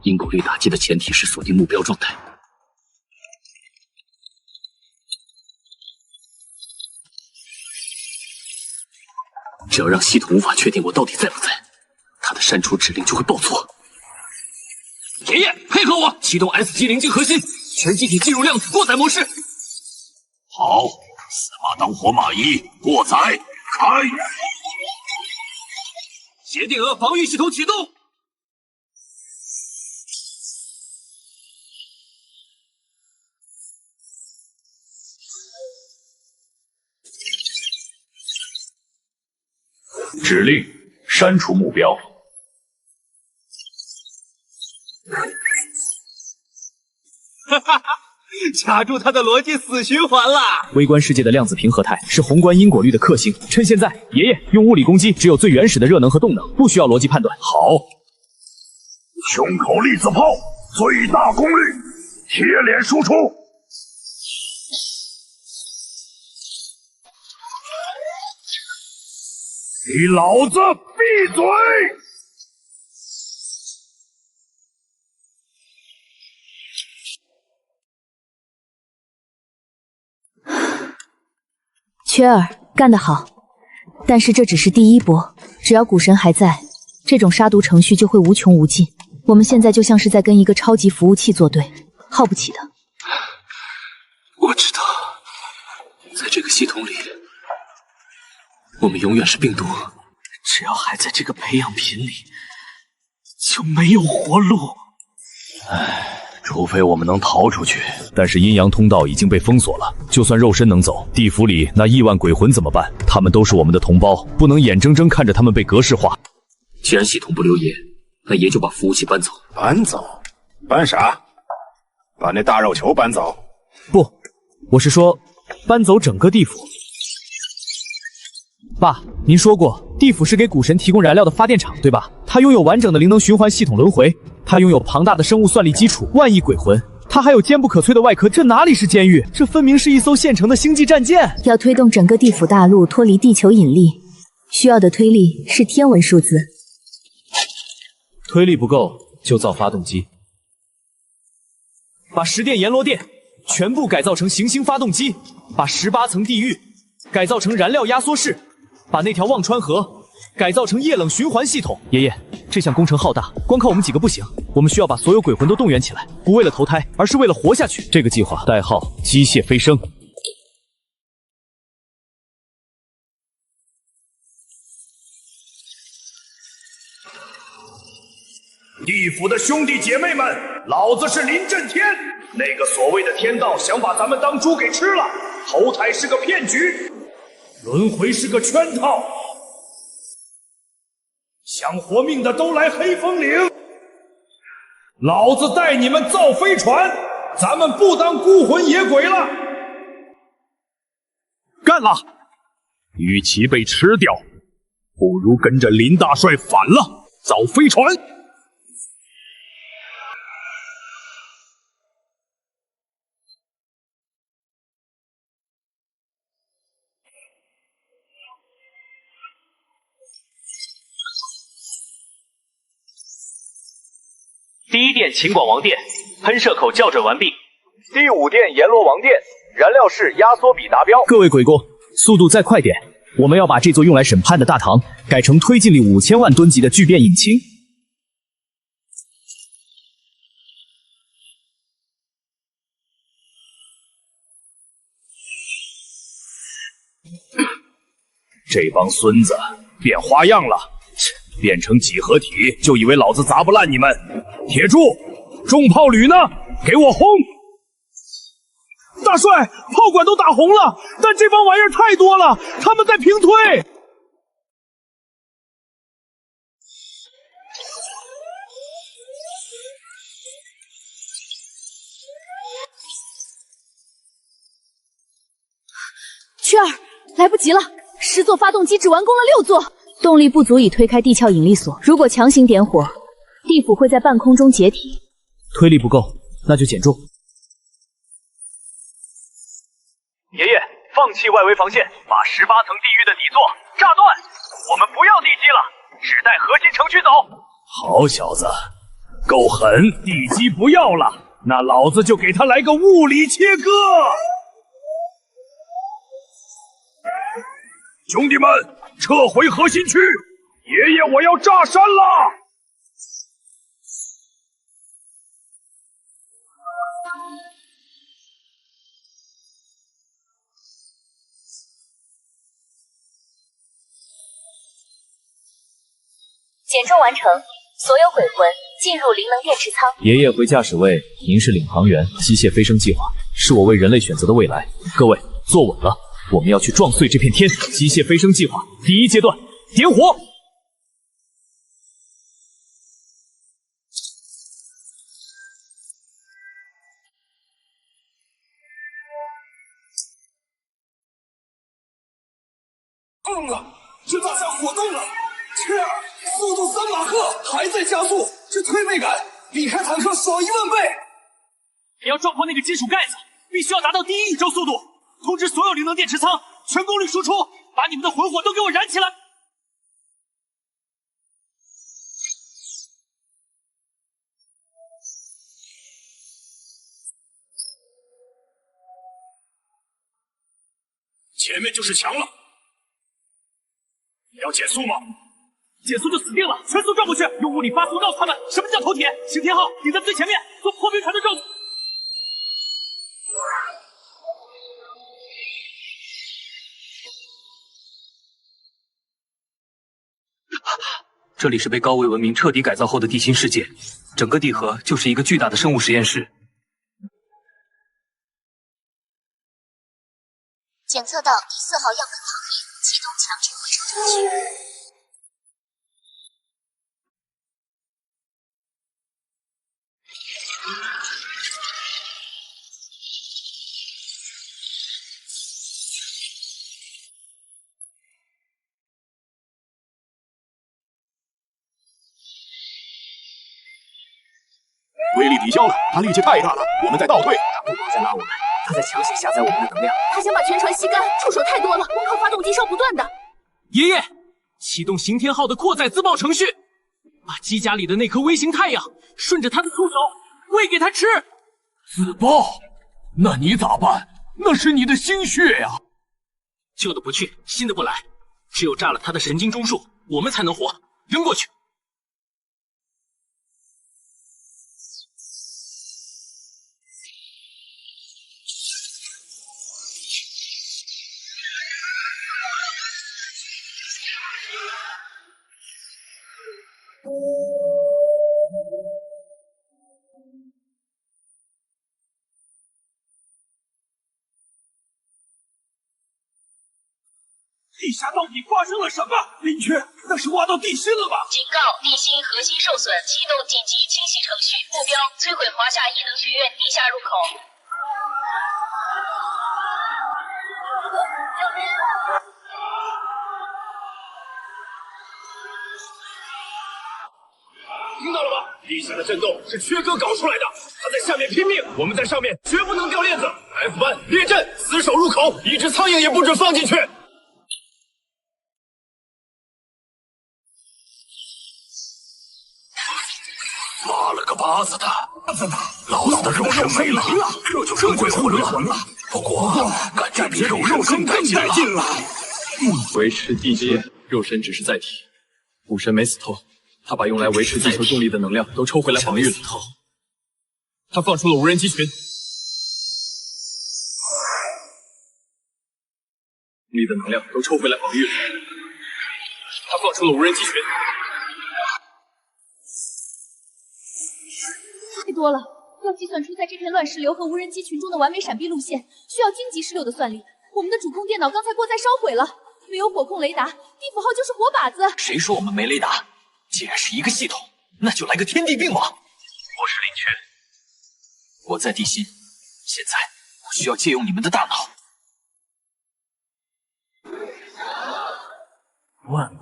因果律打击的前提是锁定目标状态。只要让系统无法确定我到底在不在，它的删除指令就会报错。爷爷，配合我，启动 S 级灵晶核心，全机体进入量子过载模式。好，死马当活马医，过载开。协定额防御系统启动。指令：删除目标。哈哈哈，卡住他的逻辑死循环了。微观世界的量子平和态是宏观因果律的克星。趁现在，爷爷用物理攻击只有最原始的热能和动能，不需要逻辑判断。好，胸口粒子炮，最大功率，贴脸输出。你老子闭嘴！缺儿干得好，但是这只是第一波，只要古神还在，这种杀毒程序就会无穷无尽。我们现在就像是在跟一个超级服务器作对，耗不起的。我知道，在这个系统里，我们永远是病毒。只要还在这个培养品里，就没有活路。唉，除非我们能逃出去，但是阴阳通道已经被封锁了。就算肉身能走，地府里那亿万鬼魂怎么办？他们都是我们的同胞，不能眼睁睁看着他们被格式化。既然系统不留爷，那爷就把服务器搬走。搬走？搬啥？把那大肉球搬走？不，我是说，搬走整个地府。爸，您说过，地府是给古神提供燃料的发电厂，对吧？它拥有完整的灵能循环系统轮回，它拥有庞大的生物算力基础，万亿鬼魂，它还有坚不可摧的外壳，这哪里是监狱？这分明是一艘现成的星际战舰！要推动整个地府大陆脱离地球引力，需要的推力是天文数字。推力不够，就造发动机，把十殿阎罗殿全部改造成行星发动机，把18层地狱改造成燃料压缩室。把那条忘川河改造成液冷循环系统。爷爷，这项工程浩大，光靠我们几个不行，我们需要把所有鬼魂都动员起来，不为了投胎，而是为了活下去。这个计划代号“机械飞升”。地府的兄弟姐妹们，老子是林震天。那个所谓的天道想把咱们当猪给吃了，投胎是个骗局。轮回是个圈套，想活命的都来黑风岭，老子带你们造飞船，咱们不当孤魂野鬼了。干了！与其被吃掉，不如跟着林大帅反了，造飞船。第一殿秦广王殿喷射口校准完毕，第5殿阎罗王殿燃料室压缩比达标。各位鬼工，速度再快点，我们要把这座用来审判的大堂改成推进力5000万吨级的聚变引擎。这帮孙子变花样了，变成几何体就以为老子砸不烂你们。铁柱，重炮旅呢？给我轰！大帅，炮管都打红了，但这帮玩意儿太多了，他们在平推。雀儿，来不及了，10座发动机只完工了6座，动力不足以推开地壳引力锁。如果强行点火，地府会在半空中解体。推力不够，那就减重。爷爷，放弃外围防线，把18层地狱的底座炸断。我们不要地基了，只带核心城区走。好小子，够狠！地基不要了，那老子就给他来个物理切割。兄弟们，撤回核心区！爷爷，我要炸山了！减重完成，所有鬼魂进入灵能电池舱。爷爷回驾驶位，您是领航员。机械飞升计划是我为人类选择的未来。各位坐稳了，我们要去撞碎这片天。机械飞升计划第1阶段，点火。这大象活动了，切尔，速度3马赫，还在加速，这推背感比开坦克爽1万倍。你要撞破那个金属盖子，必须要达到第1宇宙速度。通知所有灵能电池舱，全功率输出，把你们的魂火都给我燃起来。前面就是墙了，要减速吗？减速就死定了，全速撞过去，用物理发速告诉他们什么叫头铁。擎天号，你在最前面，做破冰船的动作。这里是被高维文明彻底改造后的地心世界，整个地核就是一个巨大的生物实验室。检测到第4号样本糖液，启动强制回收程序。威力抵消了，他力气太大了，我们在倒退。他不光在拉我们，他在强行下载我们的能量。他想把全船吸干，触手太多了，光靠发动机烧不断的。爷爷，启动刑天号的扩载自爆程序，把机甲里的那颗微型太阳顺着他的触手喂给他吃。自爆？那你咋办？那是你的心血呀！旧的不去，新的不来，只有炸了他的神经中枢，我们才能活。扔过去。地下到底发生了什么？林缺，那是挖到地心了吧？警告：地心核心受损，启动紧急清洗程序，目标摧毁华夏异能学院地下入口。听到了吗？地下的震动是缺哥搞出来的，他在下面拼命，我们在上面绝不能掉链子。F 班列阵，死守入口，一只苍蝇也不准放进去。妈了个巴子的！老子的肉身没了，这就是鬼魂了。不过敢占领肉身更带劲了。维持地阶，肉身只是载体，武神没死透，他把用来维持地球重力的能量都抽回来防御了。他放出了无人机群，力的能量都抽回来防御了。他放出了无人机群。太多了，要计算出在这片乱石流和无人机群中的完美闪避路线，需要荆棘石榴的算力。我们的主控电脑刚才过载烧毁了，没有火控雷达，地府号就是活靶子。谁说我们没雷达？既然是一个系统，那就来个天地并网。我是林缺，我在地心，现在我需要借用你们的大脑。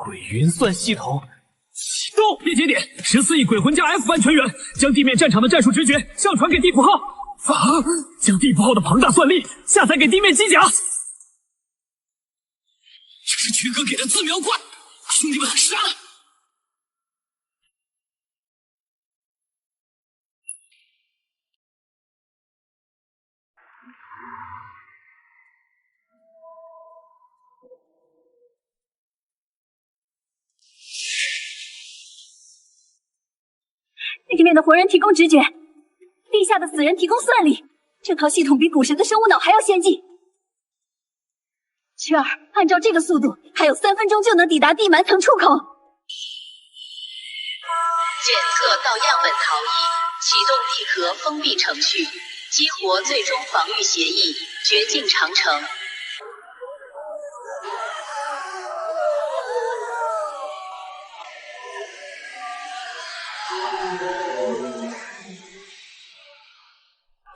鬼云算系统启动，别节点，14亿鬼魂加 F 班全员，将地面战场的战术直觉上传给地府号。将地府号的庞大算力下载给地面机甲。这是曲哥给的自瞄怪，兄弟们杀了！地面的活人提供直觉，地下的死人提供算力，这套系统比古神的生物脑还要先进。曲儿，按照这个速度，还有3分钟就能抵达地幔层出口。检测到样本逃逸，启动闭合封闭程序，激活最终防御协议，绝境长城。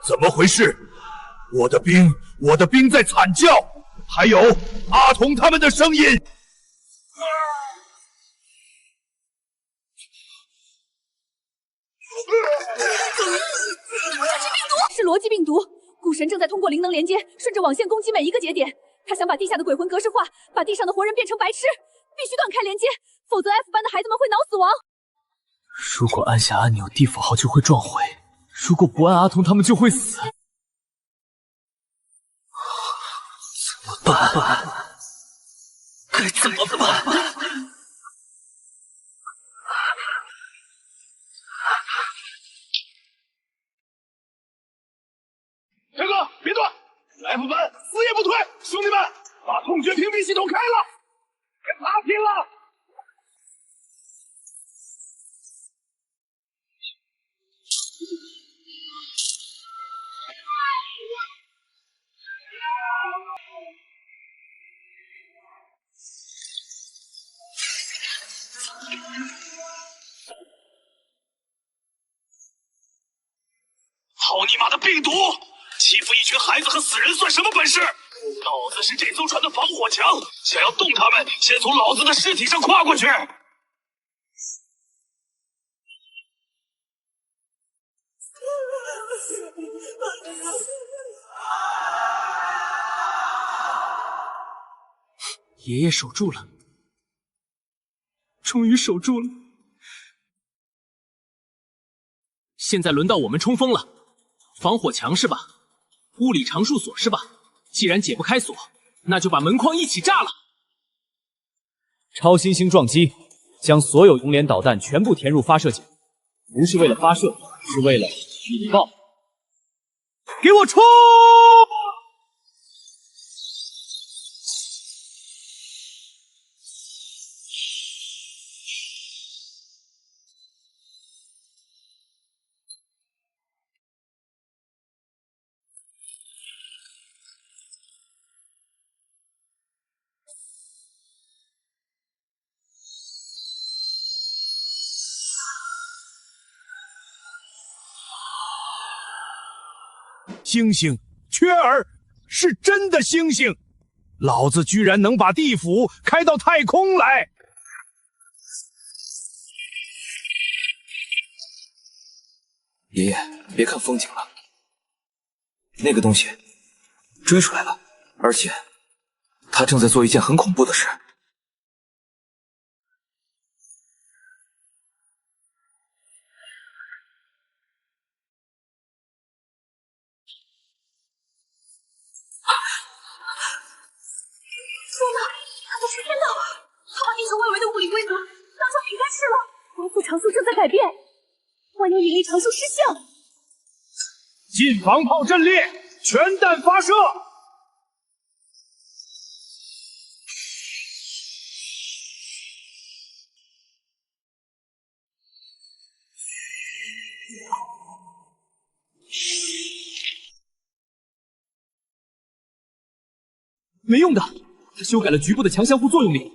怎么回事？我的兵在惨叫，还有阿童他们的声音。是逻辑病毒，古神正在通过灵能连接，顺着网线攻击每一个节点。他想把地下的鬼魂格式化，把地上的活人变成白痴，必须断开连接，否则 F 班的孩子们会脑死亡。如果按下按钮，地府号就会撞毁；如果不按，阿童他们就会死。怎么办？该怎么办？天哥，别断 ！F 班死也不退！兄弟们，把痛觉屏蔽系统开了，跟他拼了！好你妈的病毒！欺负一群孩子和死人算什么本事？老子是这艘船的防火墙，想要动他们，先从老子的尸体上跨过去。爷爷守住了，终于守住了。现在轮到我们冲锋了。防火墙是吧？物理常数锁是吧？既然解不开锁，那就把门框一起炸了。超新星撞击，将所有熔联导弹全部填入发射井，不是为了发射，是为了引爆。给我冲！星星，缺儿，是真的星星！老子居然能把地府开到太空来！爷爷，别看风景了，那个东西追出来了，而且他正在做一件很恐怖的事。天哪，他在吹天道，他把地球外围的物理规则当成平干式了。光速常数正在改变，万有引力常数失效。近防炮阵列，全弹发射！没用的，他修改了局部的强相互作用力，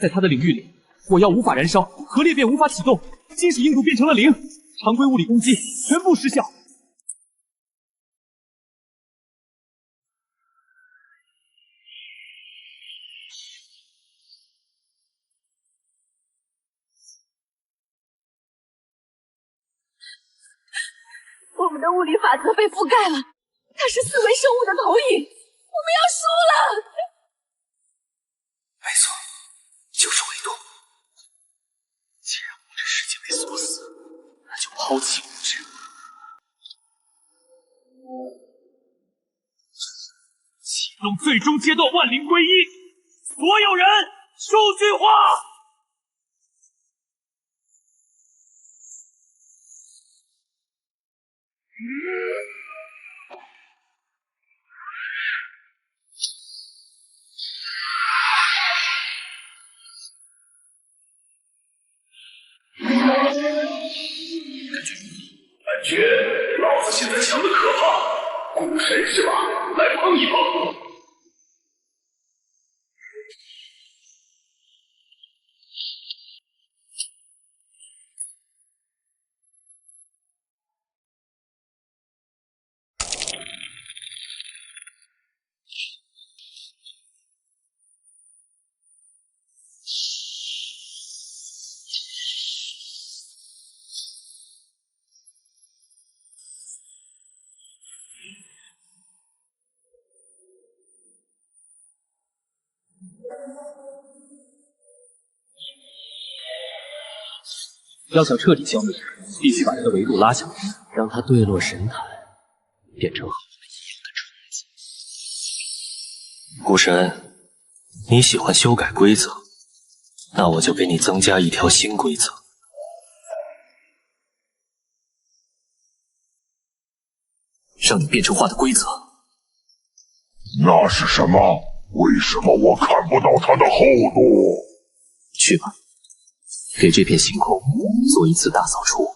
在他的领域里，火药无法燃烧，核裂变无法启动，金属硬度变成了0，常规物理攻击全部失效。们的物理法则被覆盖了，它是四维生物的投影，我们要输了。没错，就是维度。既然物质世界被锁死，那就抛弃物质。启动最终阶段万灵归一，所有人数据化。感觉老子现在强的可怕，股神是吧？来碰一碰。要想彻底消灭，必须把他的维度拉下来，让他坠落神坛，变成和我们一样的虫子。古神，你喜欢修改规则，那我就给你增加一条新规则。让你变成化的规则。那是什么？为什么我看不到它的厚度？去吧，给这片星空做一次大扫除。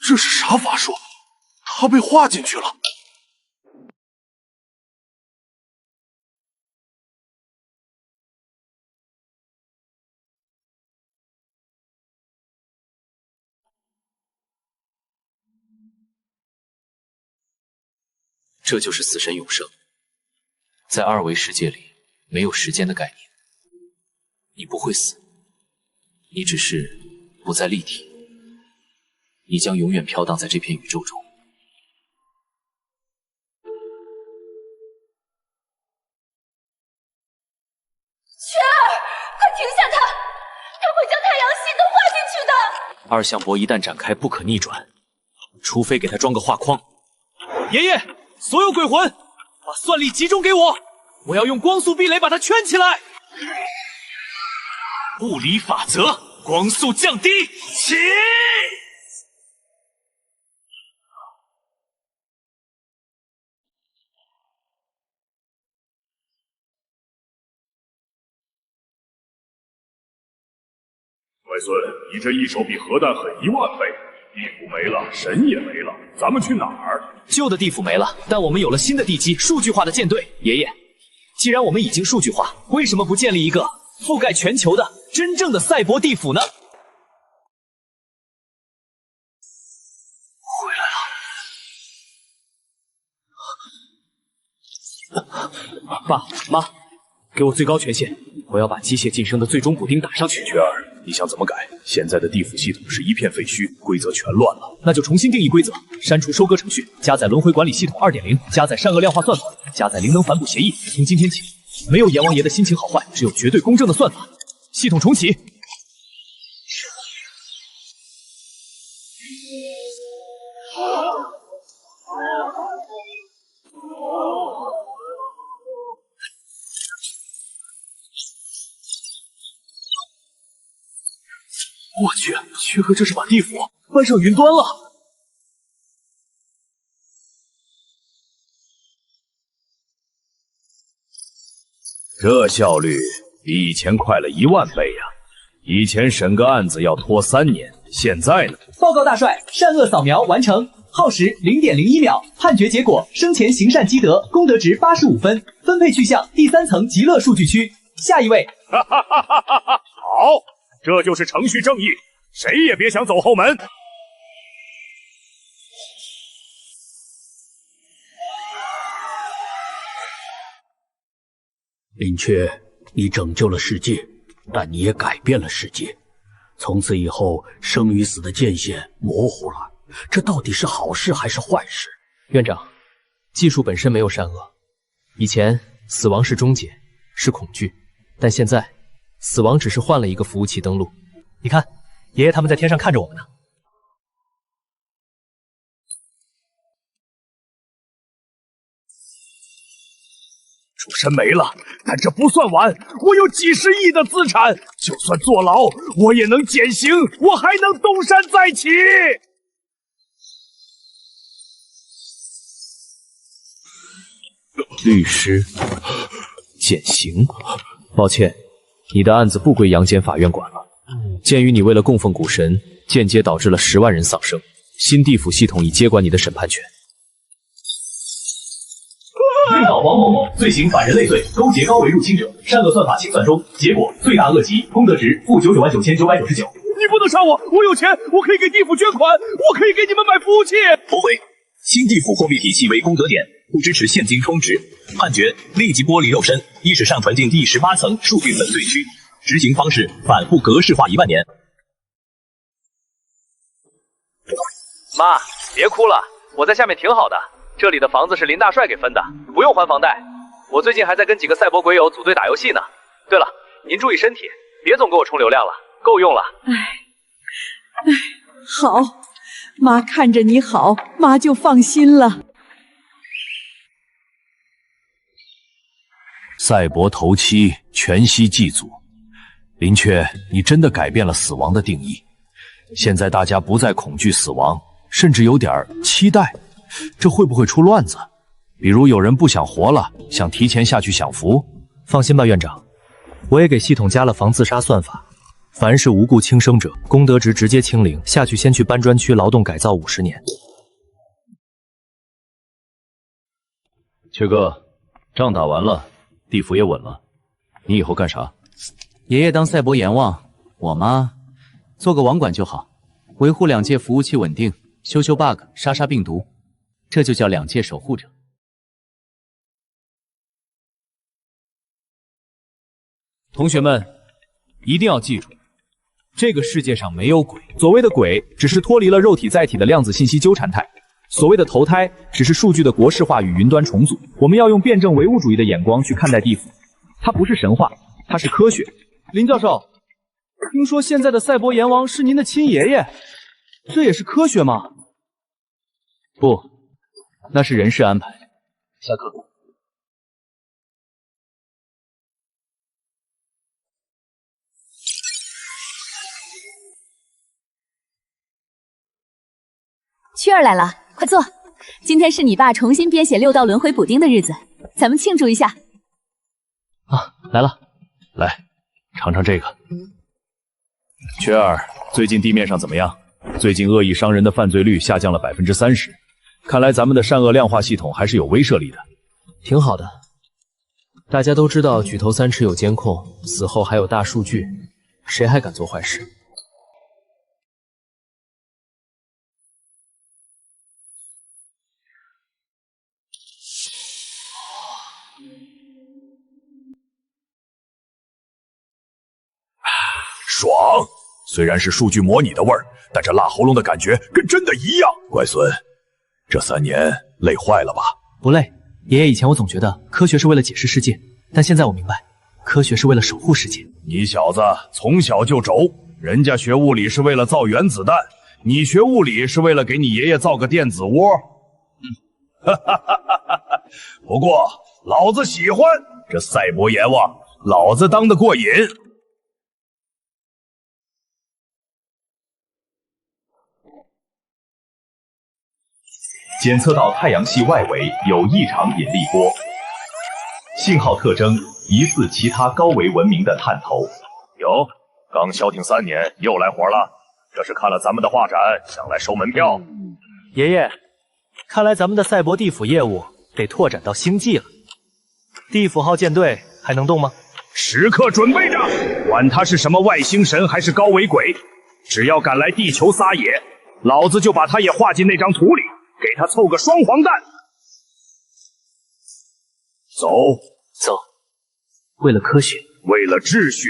这是啥法术？他被画进去了。这就是死神永生。在二维世界里，没有时间的概念。你不会死，你只是不再立体。你将永远飘荡在这片宇宙中。雪儿，快停下它！它会将太阳系都画进去的。二向箔一旦展开，不可逆转，除非给它装个画框。爷爷，所有鬼魂，把算力集中给我！我要用光速壁垒把它圈起来。物理法则，光速降低，起！外孙，你这一手比核弹狠10000倍，地府没了，神也没了，咱们去哪儿？旧的地府没了，但我们有了新的地基，数据化的舰队。爷爷，既然我们已经数据化，为什么不建立一个覆盖全球的真正的赛博地府呢？回来了。爸妈，给我最高权限，我要把机械晋升的最终补丁打上去。雀儿，你想怎么改？现在的地府系统是一片废墟，规则全乱了。那就重新定义规则，删除收割程序，加载轮回管理系统2.0，加载善恶量化算法，加载灵能反哺协议。从今天起，没有阎王爷的心情好坏，只有绝对公正的算法。系统重启。我去，薛哥这是把地府搬上云端了。这效率比以前快了10000倍呀！以前审个案子要拖3年，现在呢？报告大帅，善恶扫描完成，耗时0.01秒，判决结果：生前行善积德，功德值85分，分配去向第3层极乐数据区。下一位。好，这就是程序正义，谁也别想走后门。林雀，你拯救了世界，但你也改变了世界。从此以后，生与死的界限模糊了，这到底是好事还是坏事？院长，技术本身没有善恶。以前死亡是终结，是恐惧，但现在死亡只是换了一个服务器登录。你看，爷爷他们在天上看着我们呢。主神没了，但这不算晚，我有几十亿的资产，就算坐牢，我也能减刑，我还能东山再起。律师，减刑？抱歉，你的案子不归阳间法院管了。鉴于你为了供奉古神，间接导致了10万人丧生，新地府系统已接管你的审判权。绿岛王某某罪行反人类罪，勾结高维入侵者，善恶算法清算中，结果罪大恶极，功德值负999999。你不能杀我，我有钱，我可以给地府捐款，我可以给你们买服务器。驳回，新地府货币体系为功德点，不支持现金充值。判决立即剥离肉身，意识上传进第18层数据粉碎区。执行方式反复格式化1万年。妈，别哭了，我在下面挺好的。这里的房子是林大帅给分的，不用还房贷。我最近还在跟几个赛博鬼友组队打游戏呢。对了，您注意身体，别总给我充流量了，够用了。好，妈看着你好，妈就放心了。赛博头七，全息祭祖。林雀，你真的改变了死亡的定义。现在大家不再恐惧死亡，甚至有点期待。这会不会出乱子？比如有人不想活了，想提前下去享福？放心吧，院长，我也给系统加了防自杀算法，凡是无故轻生者，功德值直接清零，下去先去搬砖区劳动改造50年。雀哥，仗打完了，地府也稳了，你以后干啥？爷爷当赛博阎王，我妈做个网管就好，维护2界服务器稳定，修 bug， 杀病毒，这就叫2界守护者。同学们，一定要记住，这个世界上没有鬼，所谓的鬼只是脱离了肉体载体的量子信息纠缠态，所谓的投胎只是数据的国式化与云端重组。我们要用辩证唯物主义的眼光去看待地府，它不是神话，它是科学。林教授，听说现在的赛博阎王是您的亲爷爷，这也是科学吗？不，那是人事安排。下课。雀儿来了，快坐。今天是你爸重新编写6道轮回补丁的日子，咱们庆祝一下。来了，来，尝尝这个。雀儿，最近地面上怎么样？最近恶意伤人的犯罪率下降了30%，看来咱们的善恶量化系统还是有威慑力的。挺好的。大家都知道举头3尺有监控，死后还有大数据，谁还敢做坏事？爽！虽然是数据模拟的味儿，但这辣喉咙的感觉跟真的一样。乖孙，这3年累坏了吧？不累，爷爷以前我总觉得科学是为了解释世界，但现在我明白，科学是为了守护世界。你小子从小就轴，人家学物理是为了造原子弹，你学物理是为了给你爷爷造个电子窝。不过老子喜欢这赛博阎王，老子当得过瘾。检测到太阳系外围有异常引力波，信号特征疑似其他高维文明的探头。哟，刚消停3年又来活了，这是看了咱们的画展想来收门票。爷爷，看来咱们的赛博地府业务得拓展到星际了。地府号舰队还能动吗？时刻准备着，管他是什么外星神还是高维鬼，只要敢来地球撒野，老子就把他也画进那张图里，给他凑个双黄蛋。走，走。为了科学，为了秩序，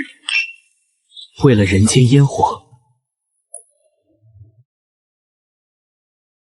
为了人间烟火。